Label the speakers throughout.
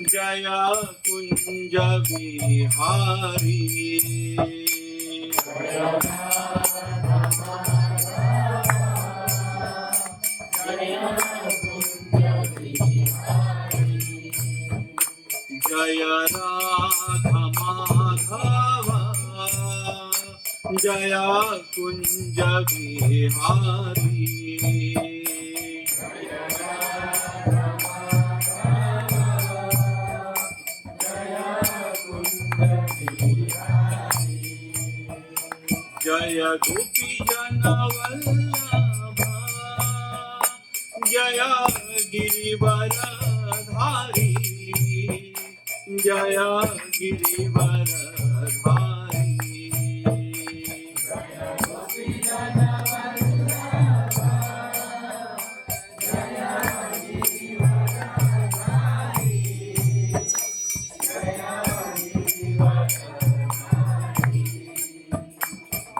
Speaker 1: जय कुंज बिहारी जय राधा माधव जय कुंज बिहारी जय गोपी जन वल्लभ जय गिरिवरधारी जय गिरिवरधारी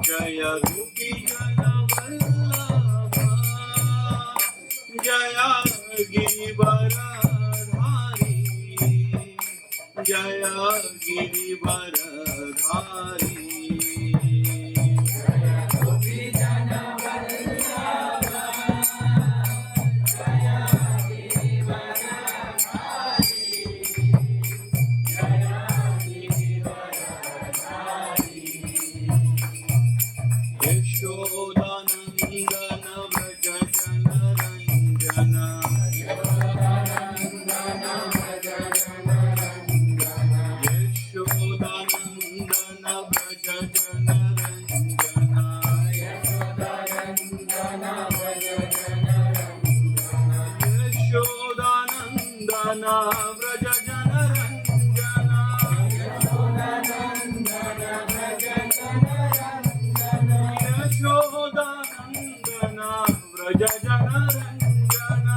Speaker 1: जय गोपी जन वल्लभ जय गिरिवरधारी जय गिरिवरधारी यशोदानंदन व्रज जनरंजन यशोदानंदन व्रज जनरंजन यशोदानंदन व्रज जनरंजन यशोदानंदन व्रज जनरंजन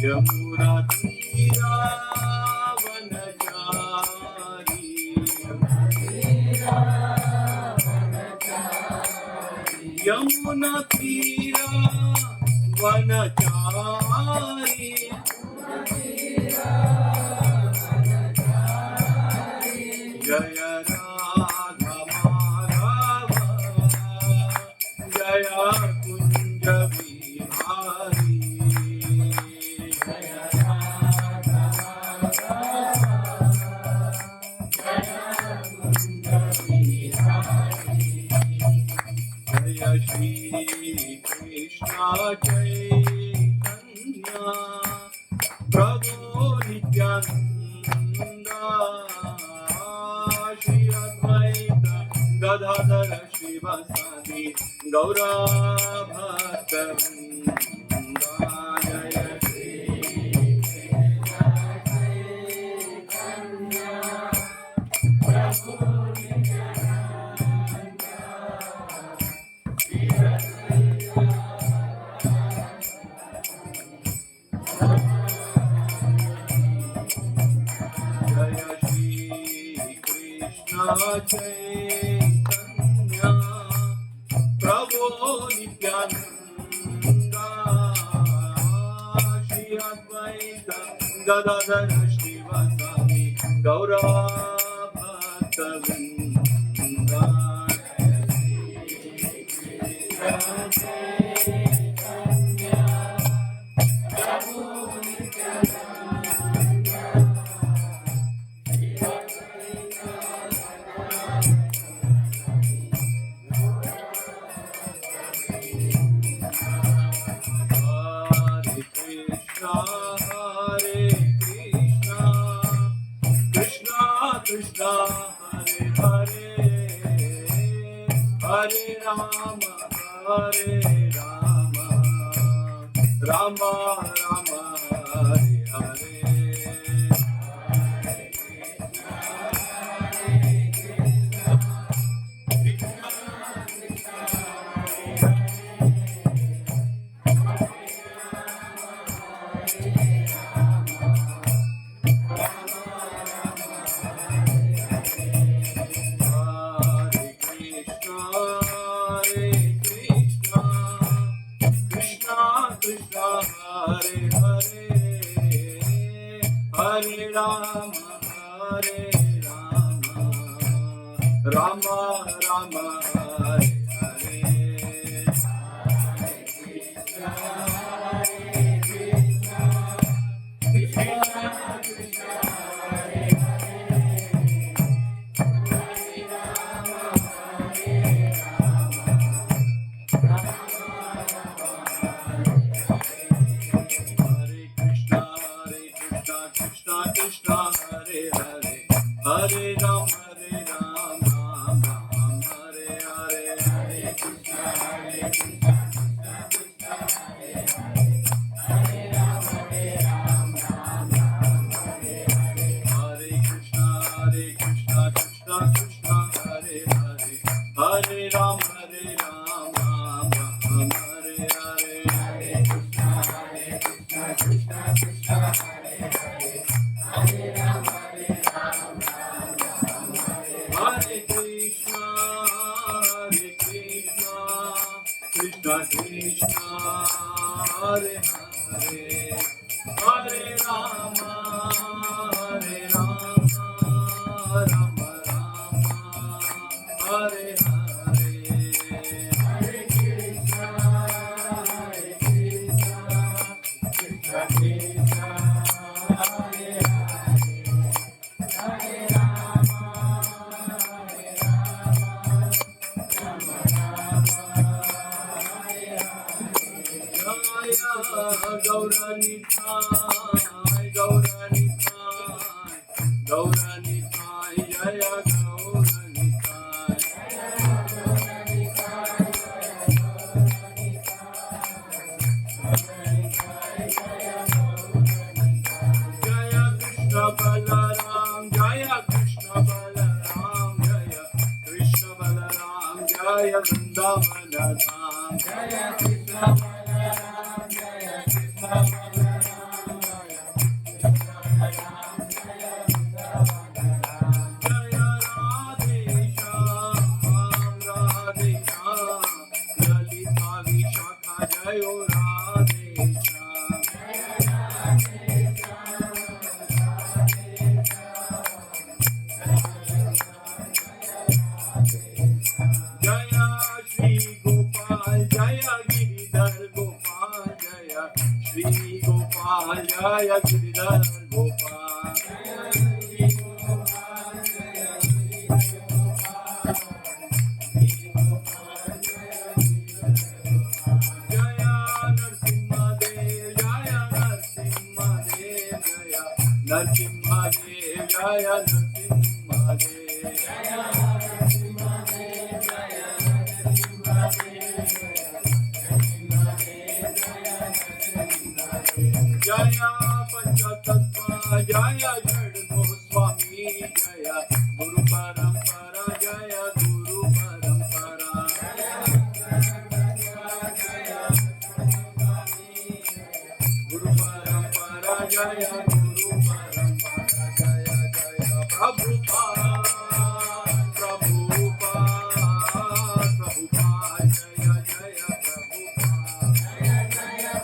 Speaker 1: यमुना तीरा वनचारी यमुना तीरा वनचारी जय राधा माधव जय कुंज बिहारी जय श्री कृष्ण चैतन्य प्रभु नित्यानंद श्री अद्वैत गदाधर शिवसादि गौरा भक्तवृंद जय श्री जय श्री कृष्ण चैतन्य प्रभु Nityanand Shri Advaita Gadadhar शिवसादि Gaura भक्तवृंद Hare Krishna, Krishna Krishna, Hare Hare, Hare Rama, Hare Rama, Rama Rama, Hare Hare. Krishna Hare Hare Hare Rama Hare Rama Rama Rama Hare Hare Krishna Hare Hare Hare Ram Ram Ram Hare Hare Hare Krishna Krishna Hare Hare Hare Ram Ram Hare Hare Hare Krishna Krishna Krishna Hare Hare Hare Ram Ram Hare Hare Hare Krishna Krishna Krishna Hare Hare Hare Ram Hare Krishna Krishna Krishna Hare Hare Hare Rama Rama Rama Hare Hare Hare Krishna Krishna Krishna Hare Hare Hare Rama Gauranitai, Gauranitai, Gauranitai, Jaya Gauranitai, Jaya Krishna Balaram, Jaya Krishna Balaram, Jaya Krishna Balaram, Jaya Vrindavana Dham, Jaya Krishna Balaram, Jaya Krishna Balaram, Jaya Krishna Balaram, Jaya Vrindavana Dham, Jaya Radhe Shyam, Radhe Shyam, Lalita Vishakha, Jayo Radhe Shyam, Jaya Radhe Shyam, Radhe Jaya Shri Gopal, Jaya Giridhar Gopal, Jaya Shri Gopal, Jaya Giridhar Gopal, Jaya Shri Gopal, Jaya Shri Gopal, Jaya Narsimha Dev, Jaya Narsimha Dev, Jaya Narsimha Dev, Jaya Narsimha Dev, Jaya Narsimha Dev, Jaya Narsimha Dev, Jaya Panchatattva, Jaya Jadmo Swami, Jaya Guru Parampara, Jaya Guru Parampara, Guru Parampara, Jaya Guru Parampara, Jaya Jaya Prabhupada, Prabhupada, Prabhupada, Jaya Jaya Prabhupada, Jaya Jaya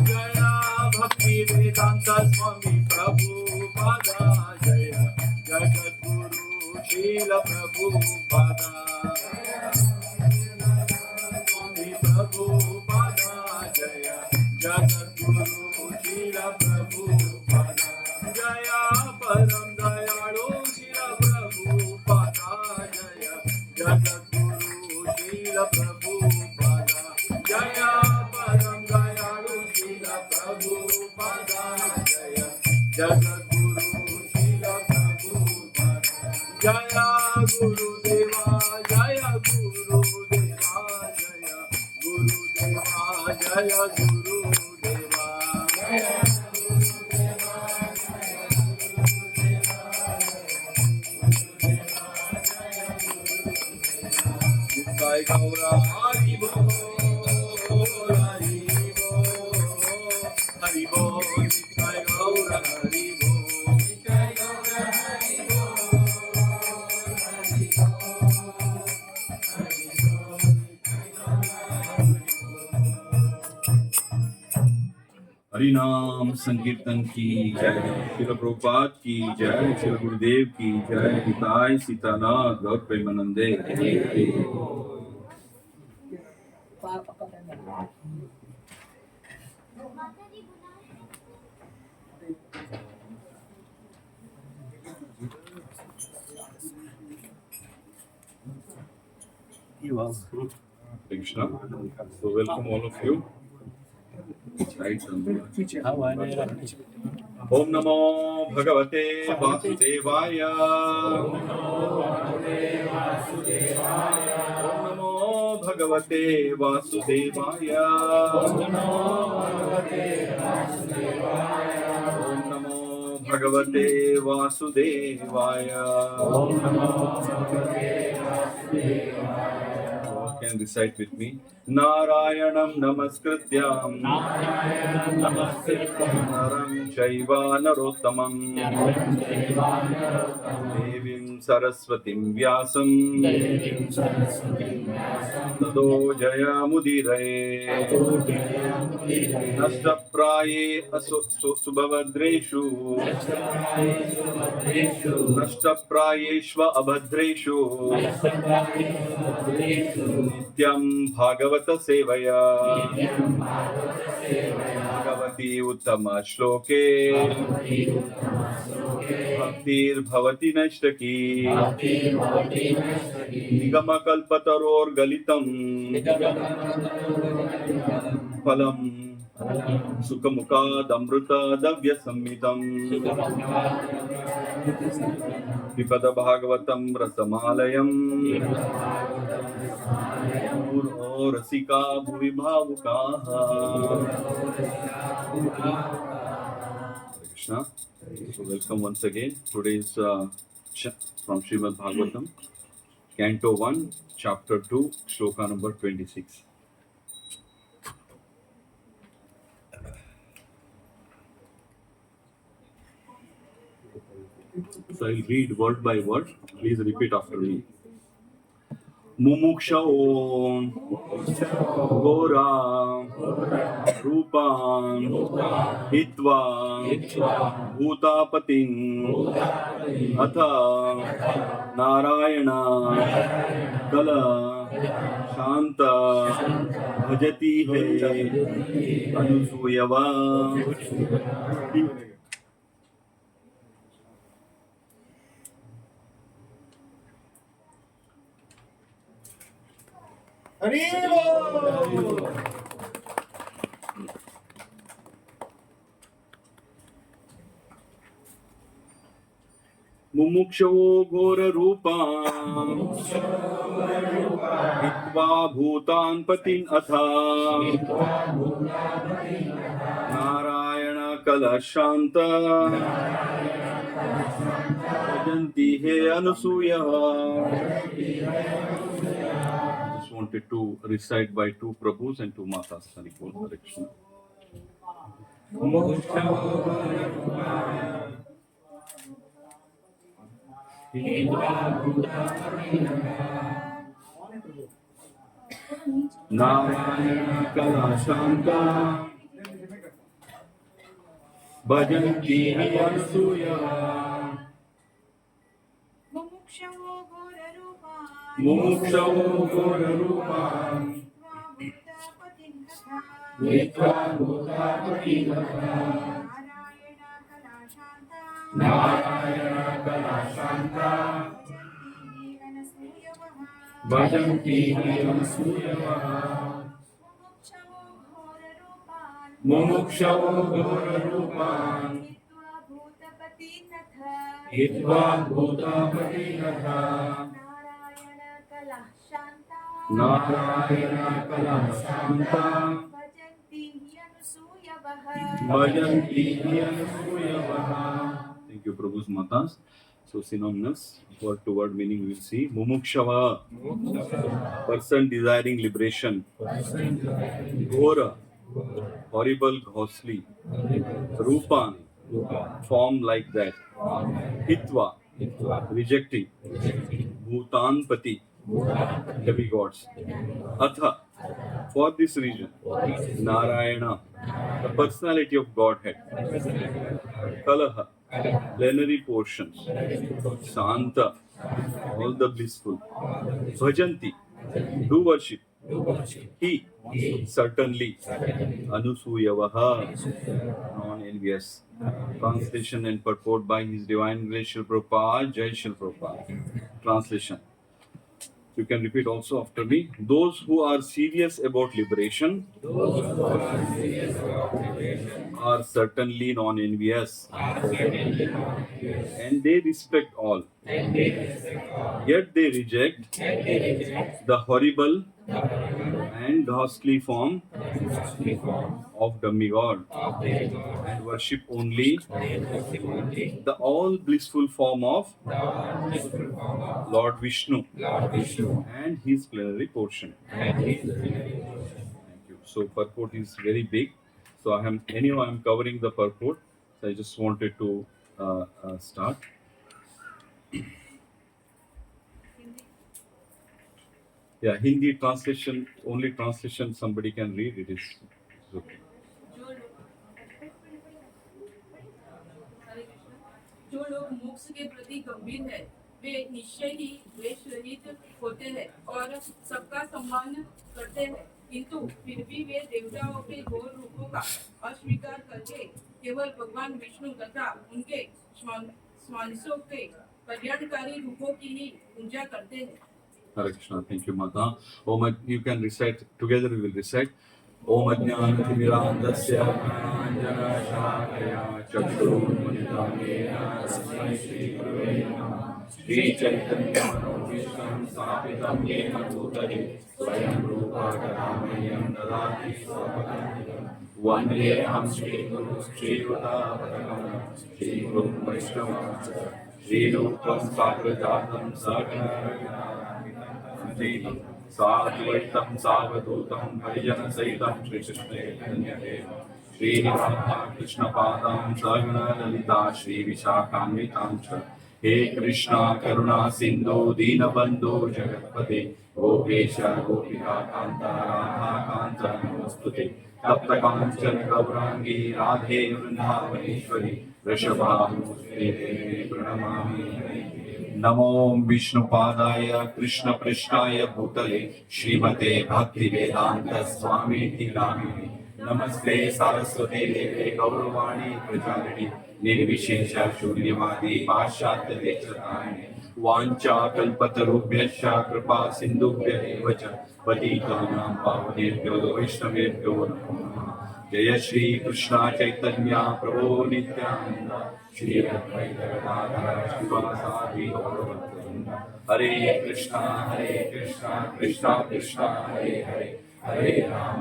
Speaker 1: Jaya Bhakti Vedanta Swami Prabhupada, Jaya Jagadguru Srila Prabhupada, Swami Prabhupada, Jaya Jagadguru Srila Prabhupada, Jaya Param Dayalu Srila Prabhupada, Jaya Jagadguru Srila Prabhupada, Jaya Param Dayalu Srila Prabhupada, Jaya Jagadguru Srila Prabhupada, Jaya Gurudeva, Jaya Gurudeva, Jaya Gurudeva, Jaya Gurudeva, Jaya Gurudeva, Jai Gaura Hari Bol, Hari Bol, Hari Bol, Jai Gaura Hari Bol, Jai Gaura Hari Bol, हरिनाम संकीर्तन की जय, श्रील प्रभुपाद की जय, श्री गुरुदेव की जय, निताय सीतानाथ गौर प्रेमानंदे। Krishna. So welcome all of you. Right. Om Namo Bhagavate Vasudevaya. Om Namo Bhagavate Vasudevaya. Om Namo Bhagavate Vasudevaya. Can recite with me. Narayanam namaskrityam naram chaiva narottamam devim saraswatim vyasam tado jayamudiraye nashtapraye subhavadreshu nashtaprayeshva abhadreshu नित्यं भागवत सेवया भगवती उत्तम श्लोके भक्तिर्भवति नैष्टकी निगमकल्पतरोर्गलितं फलं सुखमुखादमृतद्रव्यसंयुतम् पिबत भागवतं रसमालयम् रसिका भुवि भावुकाः। Krishna. So welcome once again. Today is from Srimad Bhagavatam, Canto 1, Chapter 2, Shloka number 26. So I'll read word by word. Please repeat after me. Mumukshao Gora Rupan Hitva Bhutapatin Atha Narayana Kala Shanta Bhajati Hai Anusuyava. मुमुक्षवो घोर रूपा हित्वा भूतान् पतिन् अथा नारायण कलशान्त भजन्ति हे अनुसूयः. Wanted to recite by two Prabhus and two Matas. Harikol Krishna. Narayana Kalashanta Bhajanti Anasuya. Mumukshavo Gora Rupa Hitva Bhutapatin Atha Narayana Kalashanta Bhajanti Anusuyava. Mumukshavo Gora Rupan Hitva Bhutapatin Atha Narayana Kalashanta Bhajanti Anusuyavaha. Thank you, Prabhu's Matas. So synonymous, word to word meaning we will see. Mumukshava, person desiring liberation. Ghora, horrible, ghostly. Rupan, form like that. Hitva, rejecting. Bhutanpati, demigods. Atha, For this reason, Narayana, the personality of Godhead, Kalaha, plenary portions, Shanta, all the blissful, Bhajanti, do worship. He, certainly, Anusuyavaha, non-envious. Translation and purport by His Divine Grace Srila Prabhupada, Jai Srila Prabhupada. Translation. You can repeat also after me. Those who are serious about liberation are certainly non-envious, and they respect all. Yet they reject the horrible and ghastly form of demigod and worship only the all blissful form of Lord Vishnu and his plenary portion. Thank you. So purport is very big. So I'm covering the purport. So I just wanted to start. Yeah, Hindi translation, only translation somebody can read. It is okay.
Speaker 2: जो लोग मोक्ष के प्रति गंभीर है वे निश्चय ही द्वेष रहित होते हैं और सबका सम्मान करते हैं, किंतु फिर भी वे देवताओं के घोर रूपों का अस्वीकार करके केवल भगवान विष्णु तथा उनके स्वांशों के कल्याणकारी रूपों की ही पूजा करते हैं.
Speaker 1: Hare Krishna. Thank you, Mata. You can recite together. We will recite. Om Ajnanatimirandasya Jnananjana Shakaya Chakshurunnamitam Yena Tasmai Shri Gurave Namah Shri Chaitanya Manobhishtam Sthapitam Yena Bhutale Swayam Rupa Kadamayam Dadati Swapakam Vandeham Shri Guru Shri Vadapatakam Shri Guru Vaishnava Shri Rupam Sagrajatam Sagana साद्वैतं सावधूतं हरिजन सहितं श्री कृष्ण चैतन्यदेव श्री राधा कृष्ण पादां सगुण ललिता श्री विशाखान्वितां च हे कृष्णा करुणा सिंधु दीनबंधु जगत्पते गोपेश गोपिका कांता राधा कांता नमोस्तुते तप्त कांचन गौरांगी राधे वृंदावनेश्वरी वृषभानुसुते प्रणमामि. नमो विष्णुपादाय कृष्णपृष्ठाय भूतले श्रीमते भक्तिवेदांत स्वामीति नामिने नमस्ते सारस्वते देवे गौरवाणी प्रचारिणे निर्विशेष शून्यवादी पाश्चात्य देशतारिणे वाञ्छा कल्पतरुभ्यश्च कृपा सिन्धुभ्य एव च पतितानां पावनेभ्यो वैष्णवेभ्यो नमो नमः. जय श्री कृष्ण चैतन्य प्रभु नित्यानंद श्री अद्वैत गदाधर शिवासादि गौरभक्तवृंद. हरे कृष्णा कृष्णा कृष्णा हरे हरे हरे राम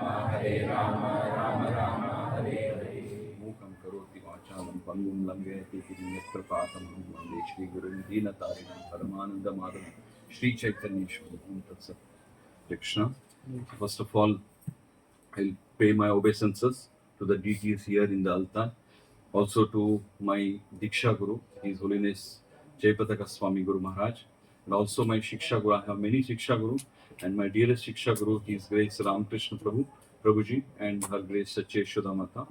Speaker 1: राम राम हरे हरे. मूकं करोति वाचालं पंगुं लंघयति गिरियत्रपातमहं वन्दे श्रीगुरुं दीनतारिणं परमानन्दमाधवं श्री चैतन्येश्वरं तत्सत्. Krishna. First of all, I'll pay my obeisances to the deities here in the altar, also to my Diksha Guru, His Holiness Jayapataka Swami Guru Maharaj, and also my Shiksha Guru. I have many Shiksha Guru, and my dearest Shiksha Guru, His Grace Ramakrishna Prabhuji, and Her Grace Sache Yashoda Mata.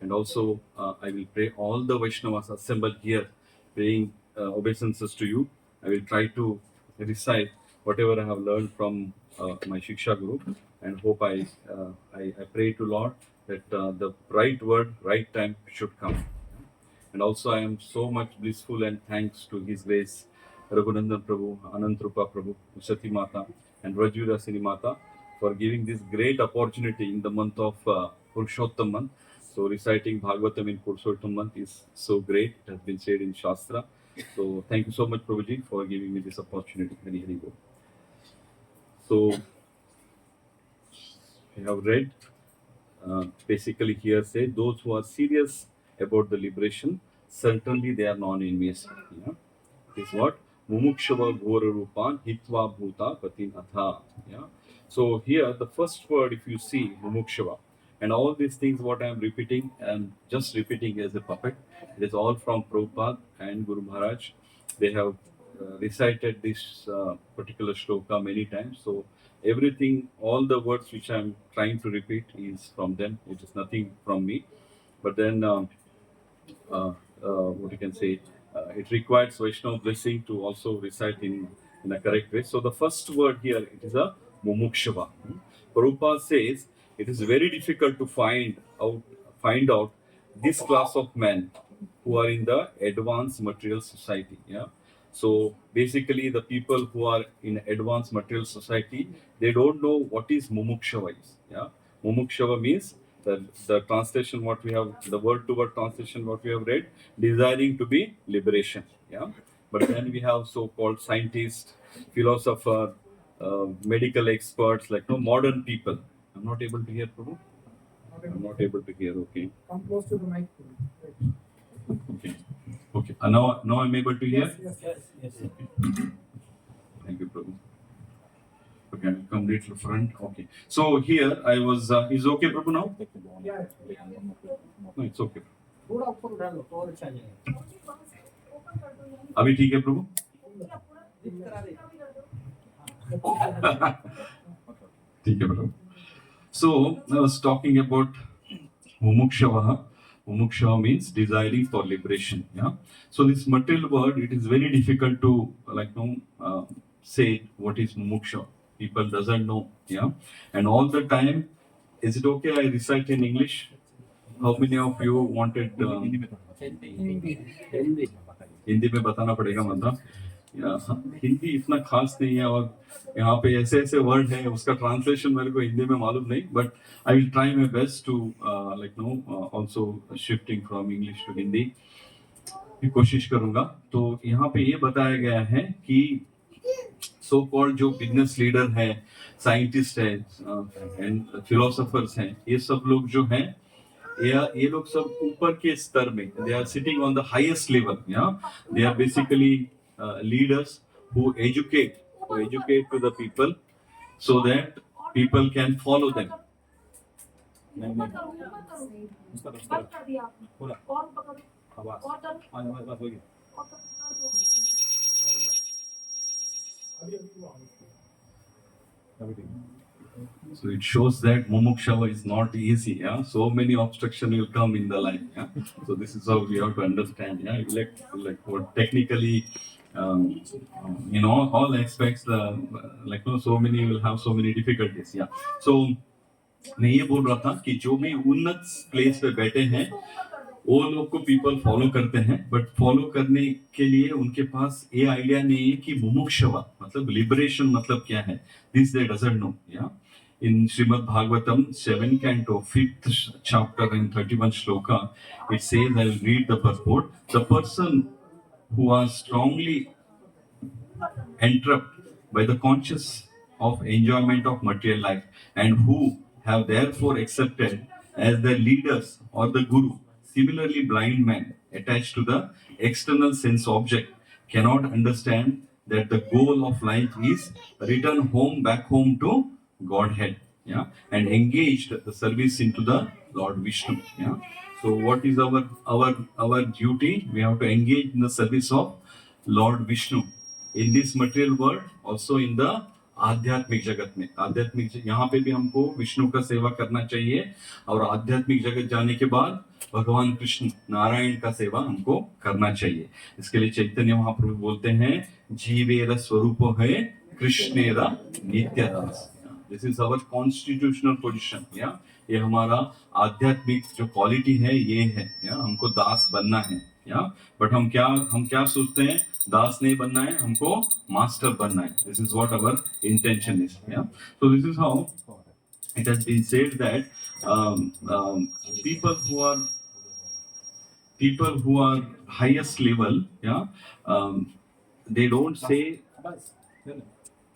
Speaker 1: And also, I will pray all the Vaishnavas assembled here, praying obeisances to you. I will try to recite whatever I have learned from my Shiksha Guru, and hope I pray to Lord that the right word, right time should come. And also I am so much blissful and thanks to His Grace Raghunandan Prabhu, Anantrupa Prabhu, Ushati Mata, and Rajura Sini Mata for giving this great opportunity in the month of Purushottam month. So reciting Bhagavatam in Purushottam month is so great. It has been said in Shastra. So thank you so much, Prabhuji, for giving me this opportunity. Hari Hari Bol. So I have read, basically here say, those who are serious about the liberation, certainly they are non-envious. Yeah? Is what? Mumukshava Ghora Rupan Hitva Bhuta Patinatha. Yeah? So here the first word, if you see, Mumukshava, and all these things what I am repeating, and just repeating as a puppet, it is all from Prabhupada and Guru Maharaj. They have recited this particular shloka many times. So everything, all the words which I'm trying to repeat is from them. It is nothing from me. But then what you can say, it requires Vaishnava blessing to also recite in a correct way. So the first word here, it is a mumukshava. Prabhupada says it is very difficult to find out this class of men who are in the advanced material society. Yeah. So basically, the people who are in advanced material society, they don't know what is mumukshava is. Yeah. Mumukshava means the translation what we have, the word to word translation what we have read, desiring to be liberation. Yeah. But then we have so-called scientists, philosopher, medical experts, like no modern people. I'm not able to hear, Prabhu. I'm not able to hear. Okay.
Speaker 3: Come close to the mic.
Speaker 1: Okay. Okay. Now I'm able to hear.
Speaker 3: Yes.
Speaker 1: Thank you, Prabhu. Okay, I'll come little front. Okay. So here I was. Is okay, Prabhu now?
Speaker 3: Yeah.
Speaker 1: No, it's okay.
Speaker 3: थोड़ा ऊपर उठा लो तो और अच्छा जाएगा।
Speaker 1: अभी ठीक है, प्रभु? ठीक है, प्रभु. So I was talking about mumukshava. Mumukshava means desiring for liberation. Yeah. So this material word, it is very difficult to say what is mumuksha. People doesn't know. Yeah. And all the time, is it okay I recite in English? How many of you wanted? Hindi में बताना पड़ेगा मतलब. हिंदी इतना खास नहीं है और यहाँ पे ऐसे ऐसे वर्ड है, उसका ट्रांसलेशन मेरे को हिंदी में मालूम नहीं. But I will try my best to also shifting from English to Hindi की कोशिश करूंगा. तो यहाँ पे ये बताया गया है कि सो कॉल्ड जो बिजनेस लीडर है, साइंटिस्ट है एंड फिलोसोफर्स हैं, ये सब लोग जो हैं, ये लोग सब ऊपर के स्तर में, they are sitting on the highest level. They are basically leaders who educate to the people so that people can follow them. So it shows that mumukshava is not easy. Yeah, so many obstructions will come in the life. Yeah, so this is how we have to understand. Yeah, like what technically, in all aspects, so many will have so many difficulties. Yeah, so मैं ये बोल रहा था कि जो भी उन्नत place पे बैठे हैं, वो लोग को पीपल फॉलो करते हैं, बट फॉलो करने के लिए उनके पास ये आइडिया नहीं है कि मुमुक्षवा मतलब लिबरेशन मतलब क्या है. This they doesn't know. या in Srimad Bhagavatam 7th canto 5th chapter and 31 shloka, it says, I will read the purport. The person who are strongly entrapped by the conscious of enjoyment of material life and who have therefore accepted as their leaders or the guru, similarly blind men attached to the external sense object cannot understand that the goal of life is return back home to Godhead, yeah, and engaged the service into the Lord Vishnu. Yeah. So what is our duty? We have to engage in the service of Lord Vishnu in this material world, also in the आध्यात्मिक जगत में. आध्यात्मिक यहाँ पे भी हमको विष्णु का सेवा करना चाहिए और आध्यात्मिक जगत जाने के बाद भगवान कृष्ण नारायण का सेवा हमको करना चाहिए. इसके लिए चैतन्य महाप्रभु बोलते हैं, जीवेर स्वरूप है कृष्णेरा नित्यदास. This is our constitutional position. Yeah ये हमारा आध्यात्मिक जो क्वालिटी है ये है. या हमको दास बनना है. या बट हम क्या सोचते हैं, दास नहीं बनना है, हमको मास्टर बनना है. This is what our intention is. Yeah so this is how it has been said that people who are highest level, they don't say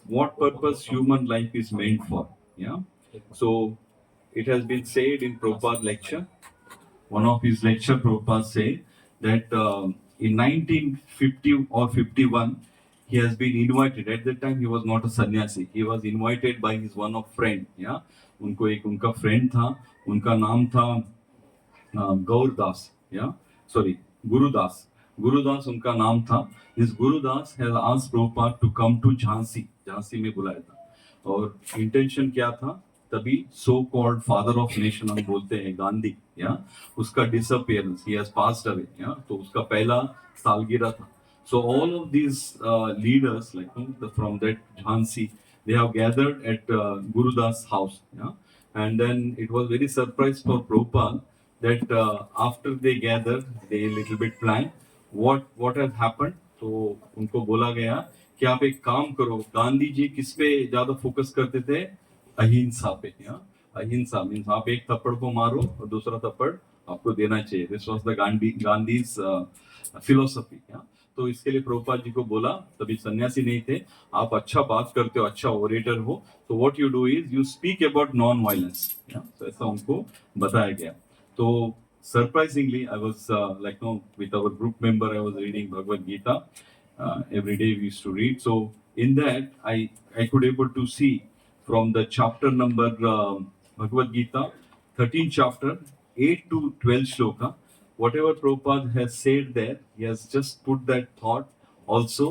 Speaker 1: what purpose human life is meant for. Yeah, so it has been said in Prabhupada lecture, one of his lecture, Prabhupada said that in 1950 or 51 he has been invited. At that time he was not a sannyasi. He was invited by his one of friend. Yeah, उनका friend था, उनका नाम था गौरदास, या sorry Gurudas. Gurudas उनका नाम था. This Gurudas has asked Prabhupada to come to Jhansi में बुलाया था. और इंटेंशन क्या था? तभी so called father of nation हम बोलते हैं गांधी, या उसका disappearance, he has passed away, या तो उसका पहला सालगिरह था. So all of these leaders, like from that Jhansi, they have gathered at Gurudas' house. Yeah? And then it was very surprise for Prabhupada that after they gathered, they a little bit planned what has happened. तो उनको बोला गया कि आप एक काम करो. गांधी जी किस पे ज्यादा फोकस करते थे? अहिंसा पे. या अहिंसा मीन्स आप एक थप्पड़ को मारो और दूसरा थप्पड़ आपको देना चाहिए. This was the Gandhi's philosophy. तो इसके लिए प्रभुपाद जी को बोला, तभी सन्यासी नहीं थे, आप अच्छा बात करते हो, अच्छा ओरेटर हो, तो what you do is you speak about non violence. तो ऐसा उनको बताया गया. तो surprisingly I was like no with our group member I was reading Bhagavad Gita. Every day we used to read. So in that I could able to see from the chapter number Bhagavad Gita 13th chapter 8 to 12 shloka, whatever Prabhupada has said there, he has just put that thought also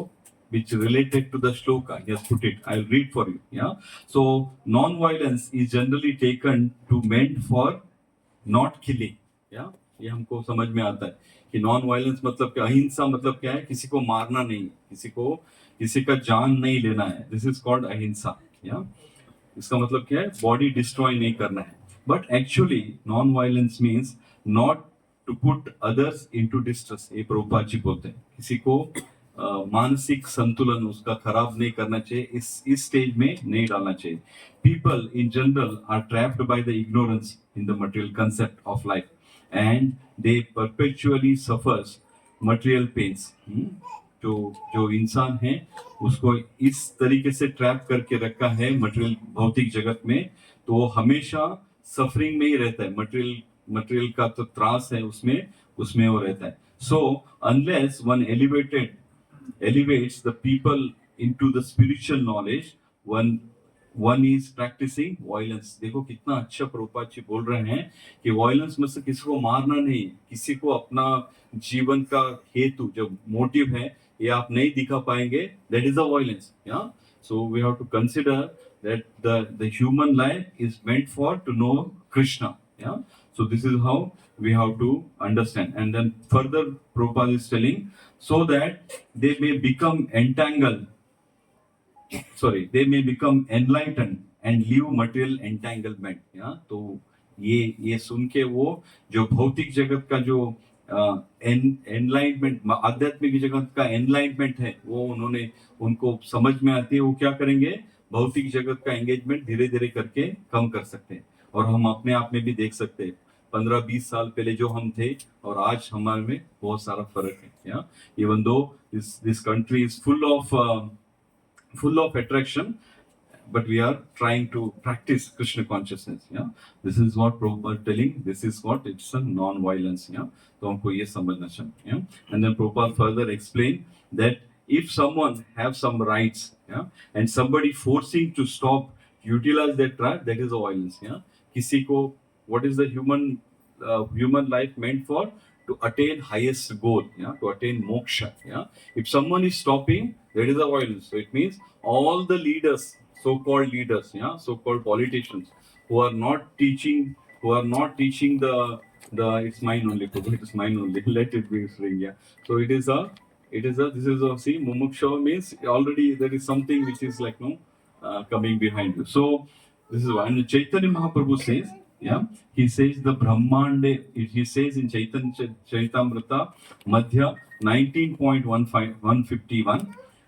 Speaker 1: which related to the shloka. He has put it. I'll read for you. Yeah. So non-violence is generally taken to meant for not killing. या ये हमको समझ में आता है कि non violence मतलब क्या, अहिंसा मतलब क्या है? किसी को मारना नहीं, किसी का जान नहीं लेना है. दिस इज कॉल्ड अहिंसा. या इसका मतलब क्या है? बॉडी डिस्ट्रॉय नहीं करना है. But actually non violence means not to put others into distress. ये प्रभुपाद जी बोलते हैं किसी को मानसिक संतुलन उसका खराब नहीं करना चाहिए, इस स्टेज में नहीं डालना चाहिए. People in general R trapped by the ignorance in the material concept of life and they perpetually suffers material pains. जो इंसान है उसको इस तरीके से ट्रैप करके रखा है मटेरियल भौतिक जगत में, तो वो हमेशा सफरिंग में ही रहता है. मटेरियल का तो त्रास है उसमें वो रहता है. So unless one elevates the people into the spiritual knowledge, one is practicing violence. देखो कितना अच्छा प्रभुपाद जी बोल रहे हैं कि वायलेंस में से किसी को मारना नहीं, किसी को अपना जीवन का हेतु जो मोटिव है ये आप नहीं दिखा पाएंगे, that is the violence. Yeah. So we have to consider that the human life is meant for to know Krishna. Yeah. So this is how we have to understand. And then further Prabhupada is telling so that they may become enlightened and leave material entanglement. या तो ये सुन के वो जो भौतिक जगत का जो एनलाइटमेंट, आध्यात्मिक जगत का एनलाइटमेंट है, वो उनको समझ में आती है. वो क्या करेंगे? भौतिक जगत का एंगेजमेंट धीरे धीरे करके कम कर सकते हैं. और हम अपने आप में भी देख सकते हैं 15-20 साल पहले जो हम थे और आज हमारे में बहुत सारा फर्क है. या इवन दो this country is full of attraction, but we are trying to practice Krishna consciousness. Yeah, this is what Prabhupada telling. This is what it's a non-violence. Yeah, तो हमको ये समझना चाहिए. Yeah, and then Prabhupada further explain that if someone have some rights, yeah, and somebody forcing to stop utilize that right, that is a violence. Yeah, किसी को what is the human life meant for? To attain highest goal, yeah, to attain moksha. Yeah, if someone is stopping, that is a violence. So it means all the leaders, so-called leaders, yeah, so-called politicians, who are not teaching the it's mine only. It's mine only. Let it be string. Yeah. So this is a see mumuksha means already there is something which is like coming behind you. So this is why. And Chaitanya Mahaprabhu says. Yeah, he says the Brahmande. He says in Chaitanya Charitamrita Madhya 19.151,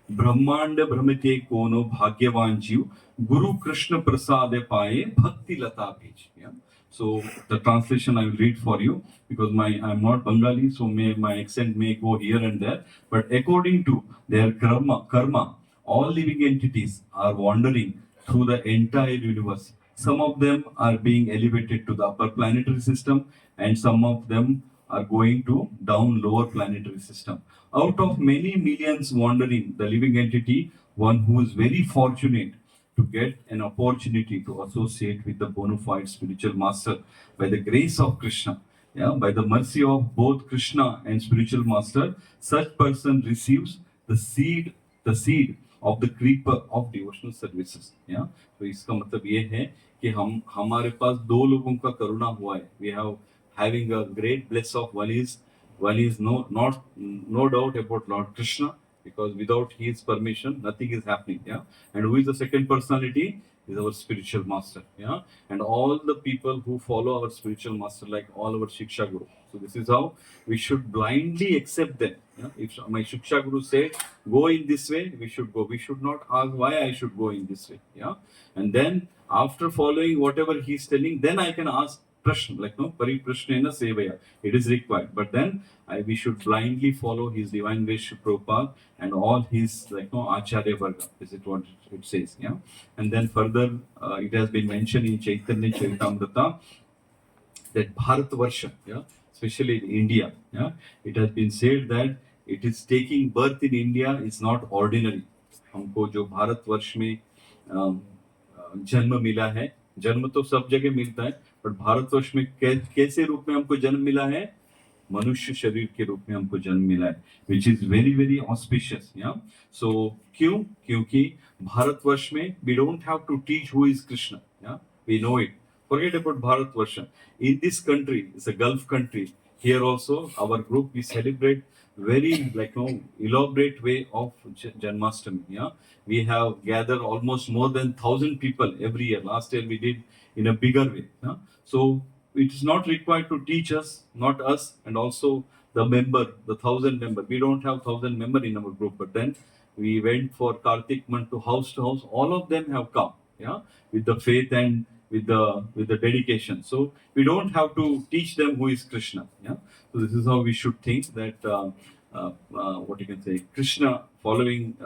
Speaker 1: Brahmanda Brahmate Kono Bhagyavan Jiv Guru Krishna Prasade Paye Bhakti Lata Bij. Yeah. So the translation I will read for you because I'm not Bengali, so my accent may go here and there. But according to their karma, all living entities are wandering through the entire universe. Some of them are being elevated to the upper planetary system, and some of them are going to down lower planetary system. Out of many millions wandering, the living entity, one who is very fortunate to get an opportunity to associate with the bona fide spiritual master by the grace of Krishna, Yeah, by the mercy of both Krishna and spiritual master, such person receives the seed of the creeper of devotional services. Yeah, तो इसका मतलब ये है कि हम हमारे पास दो लोगों का करुणा हुआ है. We have having a great bliss of one is no doubt about Lord Krishna, because without his permission nothing is happening. Yeah, and who is the second personality? Is our spiritual master. Yeah, and all the people who follow our spiritual master, like all our Shiksha Guru. So this is how we should blindly accept them. Yeah? If my Shiksha Guru said, go in this way, we should go. We should not ask why I should go in this way. Yeah, and then after following whatever he's telling, then I can ask Prashna, like no, Pariprashnena Sevaya. It is required. But then we should blindly follow his divine grace Prabhupada and all his like no Acharya Varga. This is what it says. Yeah. And then further, it has been mentioned in Chaitanya Charitamrita that Bharatvarsha, yeah, especially in India, yeah, it has been said that it is taking birth in India is not ordinary. हमको जो भारतवर्ष में जन्म मिला है, जन्म तो सब जगह मिलता है, पर भारतवर्ष में कैसे रूप में हमको जन्म मिला है? मनुष्य शरीर के रूप में हमको जन्म मिला है, which is very very auspicious. Yeah so क्यों? क्योंकि भारतवर्ष में we don't have to teach who is Krishna. Yeah we know it. Forget about Bharatvarsha. In this country, it's a Gulf country. Here also, our group we celebrate very like no elaborate way of Janmashtami. Yeah, we have gathered almost more than 1,000 people every year. Last year we did in a bigger way. Yeah? So it is not required to teach us, not us, and also the member, the 1,000 member. We don't have 1,000 member in our group, but then we went for Kartik month to house. All of them have come. Yeah, with the faith and with the dedication. So we don't have to teach them who is Krishna. Yeah. So this is how we should think that what you can say, Krishna following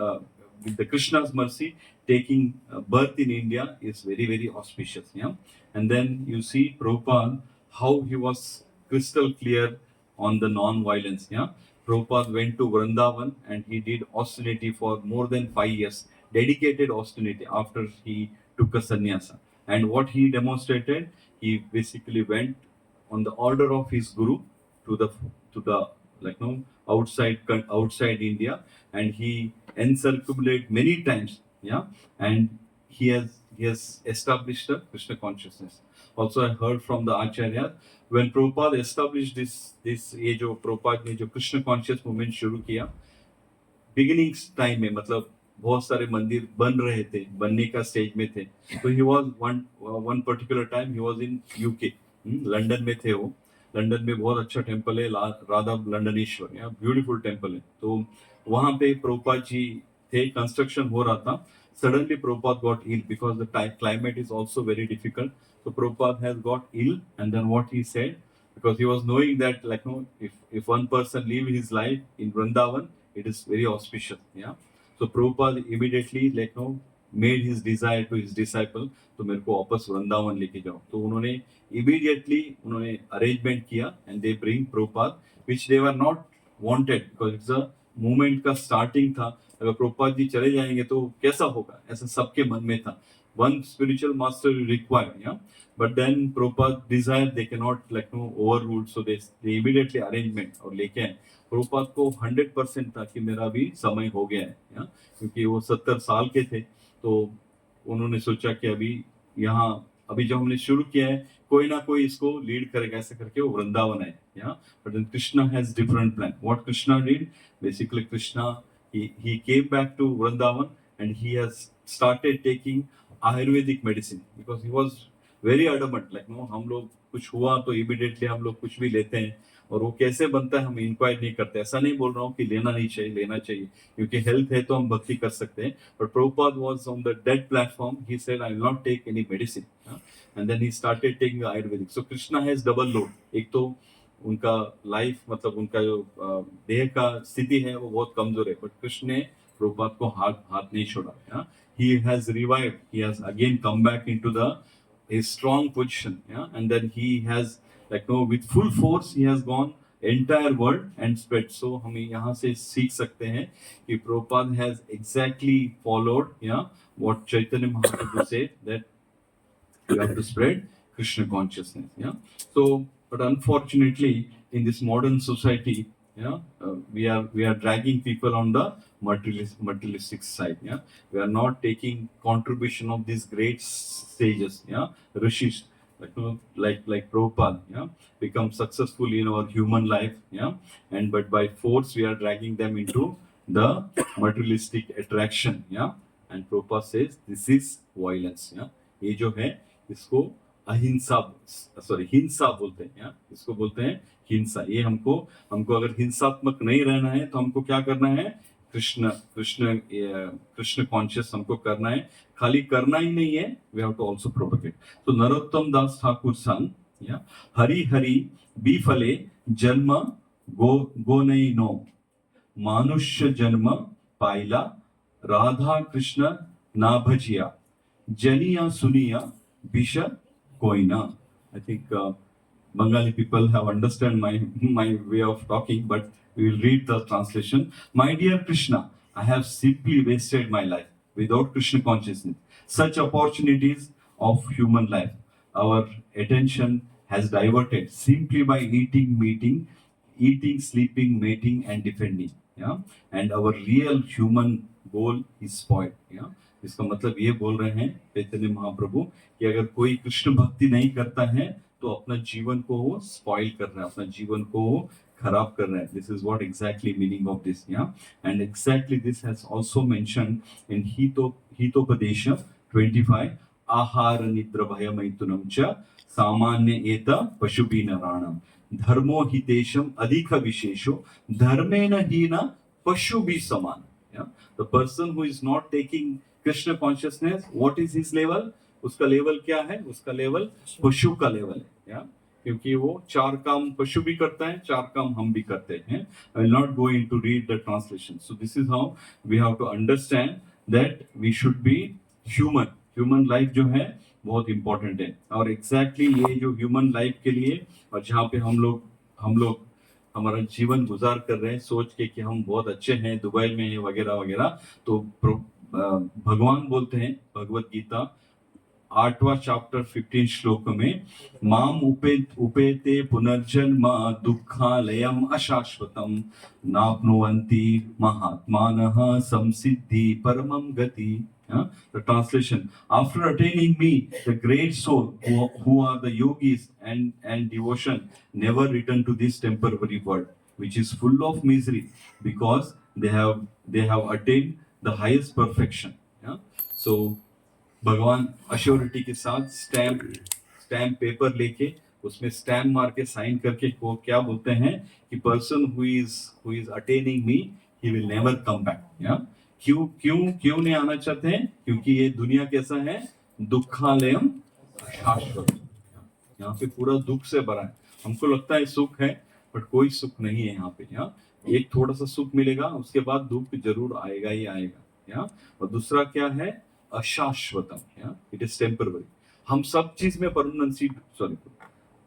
Speaker 1: with the Krishna's mercy, taking birth in India is very very auspicious. Yeah. And then you see Prabhupada, how he was crystal clear on the non-violence. Yeah. Prabhupada went to Vrindavan and he did austerity for more than 5 years, dedicated austerity after he took a sannyasa. And what he demonstrated, he basically went on the order of his guru to the like no outside India, and he encirculated many times. Yeah, and he has established the Krishna consciousness. Also, I heard from the Acharya when Prabhupada established this ये जो Prabhupada ने जो Krishna conscious movement शुरू किया, beginning time में मतलब बहुत सारे मंदिर बन रहे थे, बनने का स्टेज में थे. तो he was one particular time he was in UK, London में थे वो. लंदन में बहुत अच्छा टेम्पल है, राधा लंडनेश्वर, या ब्यूटीफुल टेम्पल है. तो वहां पे प्रभुपाद जी थे, कंस्ट्रक्शन हो रहा था. Suddenly Prabhupada got ill because the climate is also very difficult. So Prabhupada has got ill, and then what he said, because he was knowing that like no, if one person live his life in Vrindavan, it is very auspicious. Yeah. So Prabhupada immediately like no made his desire to his disciple, तो मेरे को वापस वृंदावन लेके जाओ. तो उन्होंने immediately उन्होंने arrangement किया, and they bring Prabhupada, which they were not wanted because it's a movement का starting था. अगर प्रभुपाद जी चले जाएंगे तो कैसा होगा, ऐसा सबके मन में था. One spiritual master required, yeah. But then Prabhupada desire they cannot like no overrule, so they immediately arrangement और लेके आए. प्रभुपाद को 100% था कि मेरा भी समय हो गया है, yeah? क्योंकि वो 70 साल के थे. तो उन्होंने सोचा कि अभी जब हमने शुरू किया है, कोई ना कोई इसको लीड करेगा, ऐसे करके वो वृंदावन है. Yeah? But then Krishna has different plan. What Krishna did, basically Krishna he came back to Vrindavan and he has started taking Ayurvedic medicine because he was very adamant like no हम लोग कुछ हुआ तो immediately हम लोग कुछ भी लेते हैं, और वो कैसे बनता है हम इंक्वायर नहीं करते. ऐसा नहीं बोल रहा हूँ कि लेना नहीं चाहिए, लेना चाहिए, क्योंकि हेल्थ है तो हम भक्ति कर सकते हैं. But Prabhupada was on the dead platform, he said I will not take any medicine, and then he started taking ayurvedic. So Krishna has double load. एक तो उनका लाइफ मतलब उनका जो देह का स्थिति है वो बहुत कमजोर है, बट कृष्ण ने प्रभुपाद को हाथ नहीं छोड़ा. He has revived, he has again come back into his strong position, and then he has like no with full force he has gone entire world and spread. So हमें यहाँ से सीख सकते हैं कि Prabhupada has exactly followed what Chaitanya Mahaprabhu said, that you have to spread Krishna consciousness. So but unfortunately in this modern society, we are dragging people on the materialistic side. We are not taking contribution of these great sages, rishis, like Prabhupada, become successful in our human life, and but by force we are dragging them into the materialistic attraction, and Prabhupada says this is violence, ये जो है इसको अहिंसा, sorry हिंसा बोलते हैं, इसको बोलते हैं हिंसा। ये हमको हमको अगर हिंसात्मक नहीं रहना है तो हमको क्या करना है, कृष्ण कृष्ण कृष्ण कॉन्शियस हमको करना है। खाली करना ही नहीं है, we have to also propagate. तो नरोत्तम दास ठाकुर सन, हरि हरि बीफले जन्म गो नहीं नो, मानुष्य जन्म पाइला राधा कृष्ण ना भजिया, जनिया सुनिया बिश Koyna. I think Bengali people have understand my way of talking, but we will read the translation. My dear Krishna, I have simply wasted my life without Krishna consciousness. Such opportunities of human life, our attention has diverted simply by eating, sleeping, mating, and defending. And our real human goal is spoiled. इसका मतलब ये बोल रहे हैं चैतन्य महाप्रभु कि अगर कोई कृष्ण भक्ति नहीं करता है तो अपना जीवन को वो स्पॉइल कर रहा है, अपना जीवन को वो खराब कर रहा है। This is what exactly meaning of this, and exactly this has also mentioned in Hitopadesha 25, आहार निद्र भय मैथुनम च सामान्य एत पशुभिः नराणाम, धर्मो हितेशम अधिक विशेषो धर्मेण हीन पशुभिः समान। The person who is not taking Krishna consciousness, what is his level? उसका लेवल क्या है? उसका लेवल पशु का लेवल है, क्योंकि वो चार काम पशु भी करता है, चार काम हम भी करते हैं। I will not go into read the translation. So this is how we have to understand that we should be human. Human life जो है बहुत important है, और exactly ये जो human life के लिए और जहाँ पे हम लोग हमारा जीवन गुजार कर रहे हैं सोच के कि हम बहुत अच्छे हैं, दुबई में हैं वगैरह वगैरह, तो भगवान बोलते हैं भगवत गीता 8वां चैप्टर 15 श्लोक में, माम उपेते पुनर्जन्म दुःखालयम अशाश्वतम नाप्नुवन्ति महात्मानः संसिद्धि परमं गति। The translation: after attaining me, the great soul who are the yogis and devotion never return to this temporary world, which is full of misery, because they have attained the highest perfection. So भगवान assurity के साथ stamp paper लेके उसमें stamp मार के sign करके को क्या बोलते हैं कि person who is attaining me he will never come back. क्यों नहीं आना चाहते हैं? क्योंकि ये दुनिया कैसा है, दुखालयम शाश्वत, यहाँ पे पूरा दुख से भरा है। हमको लगता है सुख है, बट कोई सुख नहीं है यहाँ पे। एक थोड़ा सा सुख मिलेगा, उसके बाद दुख जरूर आएगा ही आएगा। और दूसरा क्या है, अशाश्वतम, इट इज टेम्पररी। हम सब चीज में परमानेंसी,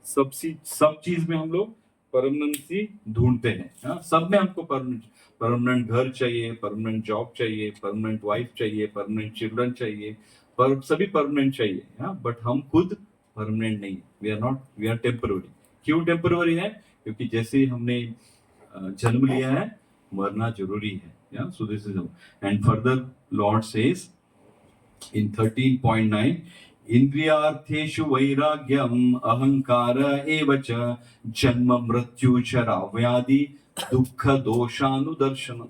Speaker 1: सब चीज में हम लोग परमानेंसी ढूंढते हैं। सब में हमको परमानेंट घर चाहिए, परमानेंट जॉब चाहिए, परमानेंट वाइफ चाहिए, परमानेंट चिल्ड्रन चाहिए, पर सभी परमानेंट चाहिए, बट हम खुद परमानेंट नहीं, वी आर टेम्पररी। क्यों टेम्पररी है? क्योंकि जैसे हमने जन्म लिया है, मरना जरूरी है। सो this is, and further Lord says in 13.9, इंद्रियार्थेषु वैराग्यम अहंकार एव च जन्म मृत्यु चरा व्याधि दुख दोषानुदर्शनम।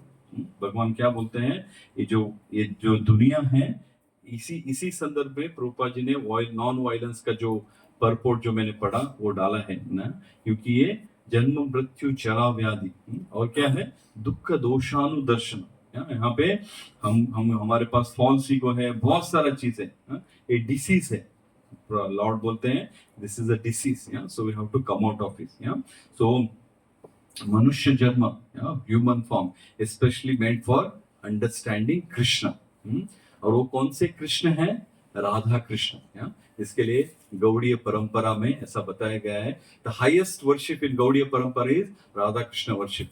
Speaker 1: भगवान क्या बोलते हैं, ये जो दुनिया है, इसी संदर्भ में प्रभुपाद जी ने नॉन वायलेंस का जो परपोर्ट जो मैंने पढ़ा वो डाला है ना, क्योंकि ये जन्म मृत्यु चरा व्याधि और क्या है, दुख दोषानुदर्शन। यहाँ पे हमारे पास फॉल्स ईगो है, बहुत सारा चीज है, ये डिसीज है। लॉर्ड बोलते हैं this is a disease, so we have to come out of it. So मनुष्य जन्म, human form specially made for understanding Krishna. और वो कौन से कृष्ण है? राधा कृष्ण। इसके लिए गौड़ीय परंपरा में ऐसा बताया गया है, the highest worship in Gaudiya परंपरा इज राधा कृष्ण वर्शिप।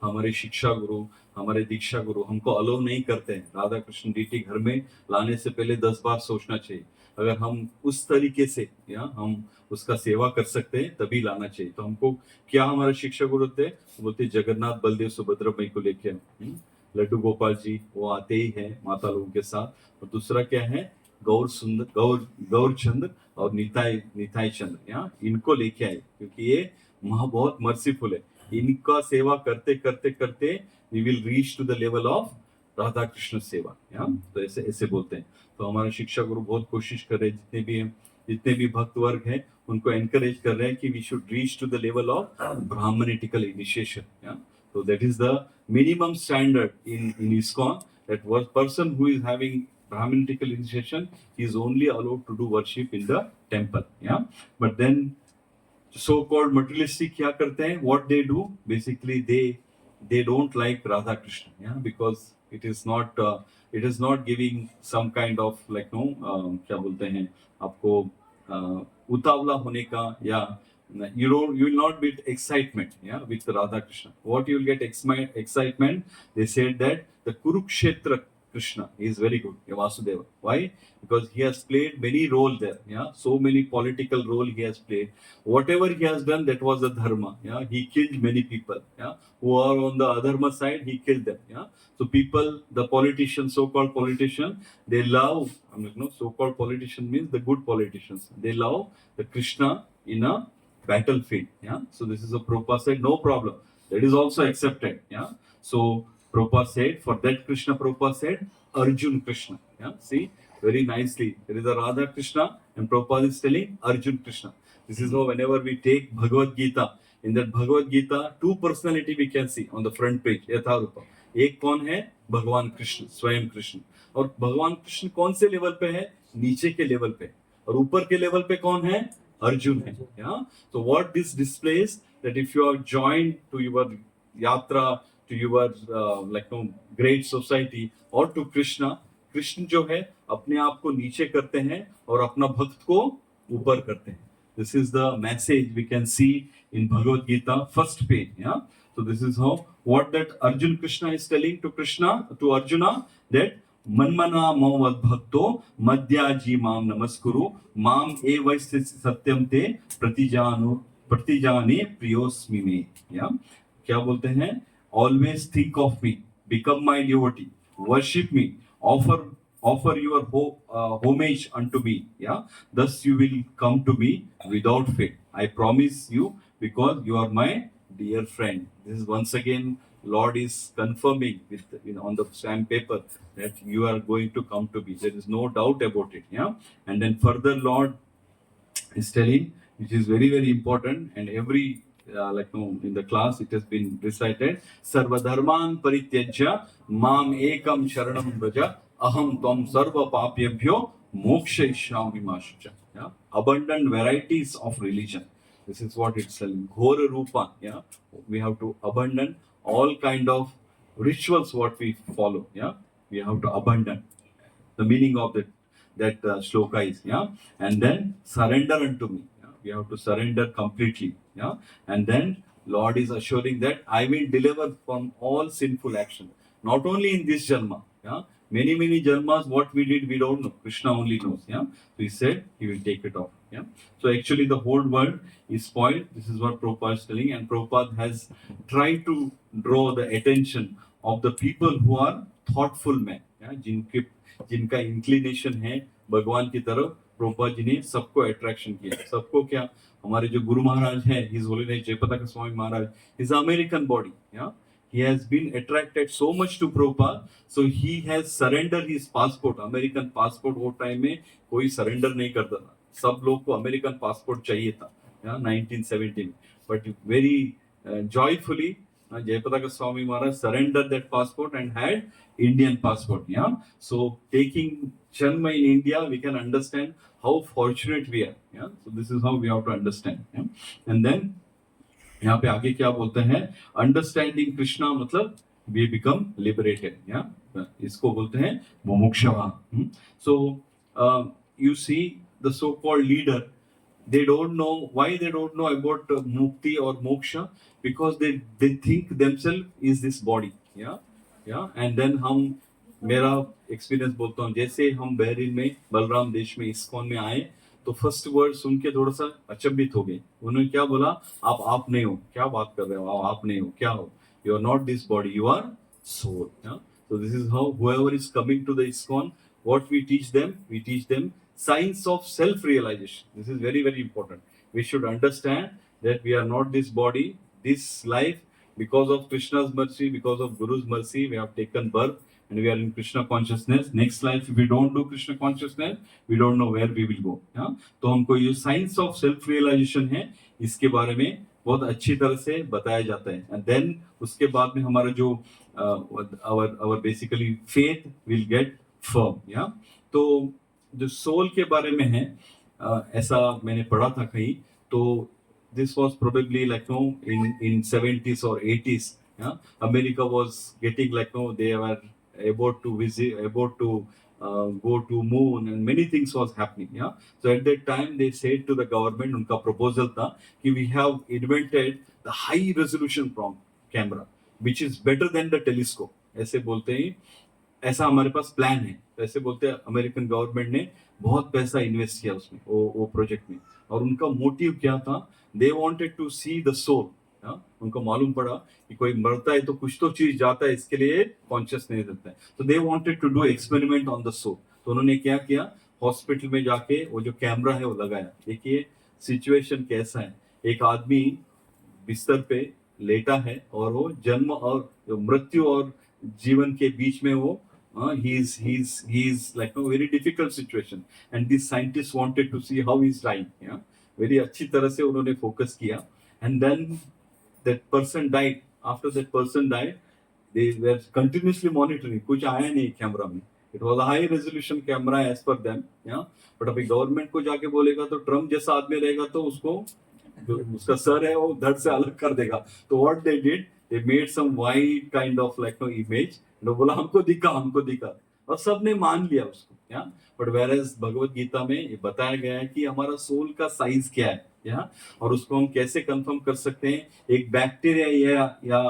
Speaker 1: हमारे शिक्षा गुरु, हमारे दीक्षा गुरु हमको अलाउ नहीं करते हैं राधा कृष्ण डीटी घर में लाने से पहले 10 बार सोचना चाहिए। अगर हम उस तरीके से हम उसका सेवा कर सकते हैं तभी लाना चाहिए। तो हमको क्या हमारे शिक्षा गुरु थे, बोलते जगन्नाथ बलदेव सुभद्रा मई को लेके लड्डू गोपाल जी वो आते ही हैं माता लोगों के साथ। और दूसरा क्या है, गौर सुंदर गौर चंद्र और निताई चंद्र, इनको लेके आए क्योंकि ये बहुत मर्सीफुल है। इनका सेवा करते करते करते we will reach to the level of Radha Krishna सेवा। तो ऐसे ऐसे बोलते हैं। तो हमारे शिक्षा गुरु बहुत कोशिश कर रहे हैं, जितने भी भक्त वर्ग हैं उनको एनकरेज कर रहे हैं कि we should reach to the level of brahminical initiation. So that is the minimum standard in ISKCON, that one person who is having Brahminical initiation is only allowed to do worship in the temple. But then so-called materialistic क्या करते हैं, what they do, basically they don't like Radha Krishna, because it is not giving some kind of like क्या बोलते हैं आपको उतावला होने का, या you will not get excitement with Radha Krishna. What you will get excitement, they said that the Kurukshetra Krishna is very good, Vasudeva. Why? Because he has played many roles there. So many political role he has played. Whatever he has done, that was the dharma. He killed many people. Who are on the adharma side, he killed them. So people, the politicians, so-called politicians, they love. So-called politician means the good politicians. They love the Krishna in a battlefield. So this is a Prabhupada said, no problem. That is also accepted. So Prabhupada said, for that Krishna, Prabhupada said, Arjun Krishna. See, very nicely. There is a Radha Krishna and Prabhupada is telling Arjun Krishna. This is how whenever we take Bhagavad Gita, in that Bhagavad Gita, two personality we can see on the front page. यथारूप एक कौन है, भगवान कृष्ण, स्वयं कृष्ण। और भगवान कृष्ण कौन से level पे है, नीचे के लेवल पे, और ऊपर के लेवल पे कौन है, अर्जुन है। So what this displays, that if you are joined to your yatra, to your great society or to Krishna, Krishna जो है अपने आप को नीचे करते हैं और अपना भक्त को ऊपर करते हैं। This is the message we can see in Bhagavad Gita, first page. So this is how, what that Arjun Krishna is telling to Krishna, to Arjuna, that मनमना मम भक्तो मध्याजी माम नमस्कुरु माम एवैस्य सत्यम ते प्रतिजाने प्रियोस्मि में। क्या बोलते हैं, always think of me, become my devotee, worship me, offer your homage unto me. Thus you will come to me without fail. I promise you, because you are my dear friend. This is once again Lord is confirming with on the stamp paper that you are going to come to me. There is no doubt about it. And then further Lord is telling, which is very very important, and every in the class it has been recited, sarva dharman parityajya mam ekam sharanam vraja aham tvam sarva papyabhyo mokshayishyami ma shucha. Abundant varieties of religion. This is what it's telling. Ghora rupa. We have to abandon all kind of rituals what we follow. We have to abandon. The meaning of that shloka is, and then surrender unto me. We have to surrender completely. And then Lord is assuring that I will deliver from all sinful action. Not only in this janma. Many janmas what we did we don't know. Krishna only knows. So he said he will take it off. So actually the whole world is spoiled. This is what Prabhupada is telling, and Prabhupada has tried to draw the attention of the people who are thoughtful men, जिनका inclination है भगवान की तरफ। प्रभुपाद जी ने सबको attraction किया। सबको क्या, हमारे जो गुरु महाराज हैं, his holiness Jayapataka Swami Maharaj, is American body, he has been attracted so much to Prabhupada, so he has surrendered his passport. American passport वो टाइम में कोई सरेंडर नहीं करता था, सब लोग को अमेरिकन पासपोर्ट चाहिए था 1917 में। But very joyfully Jayapataka Swami Maharaj surrendered that passport and had Indian passport. So taking Janma in India, we can understand how fortunate we are. So this is how we have to understand. And then यहाँ पे आगे क्या बोलते हैं, understanding Krishna मतलब we become liberated. इसको बोलते हैं मुमुक्षवा। So you see the so-called leader, they don't know why they don't know about mukti or moksha, because they think themselves is this body. And then हम, मेरा एक्सपीरियंस बोलता हूँ, जैसे हम बहरीन में बलराम देश में इस्कॉन में आए, तो फर्स्ट वर्ड सुन के थोड़ा सा अचंभित हो गए। उन्होंने क्या बोला, आप नहीं हो, क्या बात कर रहे हो, आप नहीं हो, क्या हो, you are not this body, you are soul. So this is how whoever is coming to the ISKCON, what we teach them science of self-realization. This is very, very important. We should understand that we are not this body, this life. Because of Krishna's mercy, because of Guru's mercy, we have taken birth and we are in Krishna consciousness. Next life, if we don't do Krishna consciousness, we don't know where we will go. तो हमको ये science of self realisation है, इसके बारे में बहुत अच्छी तरह से बताया जाता है। एंड देन उसके बाद में हमारा जो our basically faith will get firm. तो जो सोल के बारे में है, ऐसा मैंने पढ़ा था कहीं, तो this was probably like in 70s or 80s. America was getting like they were about to visit, about to go to moon, and many things was happening. So at that time they said to the government, उनका proposal था कि we have invented the high resolution camera which is better than the telescope. ऐसे बोलते हैं, ऐसा हमारे पास plan है, ऐसे बोलते हैं। अमेरिकन गवर्नमेंट ने बहुत पैसा इन्वेस्ट किया उसमें, वो प्रोजेक्ट में, और उनका मोटिव क्या था, they wanted to see the soul. उनको मालूम पड़ा कि कोई मरता है तो कुछ तो चीज जाता है, इसके लिए कॉन्शियसनेस देता है, तो they wanted to do experiment on the soul. तो उन्होंने क्या किया, हॉस्पिटल में जाके वो जो कैमरा है वो लगाया। देखिए सिचुएशन कैसा है, एक आदमी बिस्तर पे लेटा है और वो जन्म और मृत्यु और जीवन के बीच में वो he is like a very difficult situation, and these scientists wanted to see how he's dying. Very अच्छी तरह से उन्होंने फोकस किया, and then that person died. After that person died, they were continuously monitoring, कुछ आया नहीं camera में। It was a high resolution camera as per them. But अभी गवर्नमेंट को जाके बोलेगा तो ट्रम्प जैसा आदमी रहेगा तो उसको जो उसका सर है वो धड़ से अलग कर देगा। तो what they did, they made some white kind of like image, and बोला हमको दिखा, और सबने मान लिया उसको। बट वेरएज भगवत गीता में ये बताया गया है कि हमारा सोल का साइज क्या है, और उसको हम कैसे कंफर्म कर सकते हैं। एक बैक्टीरिया या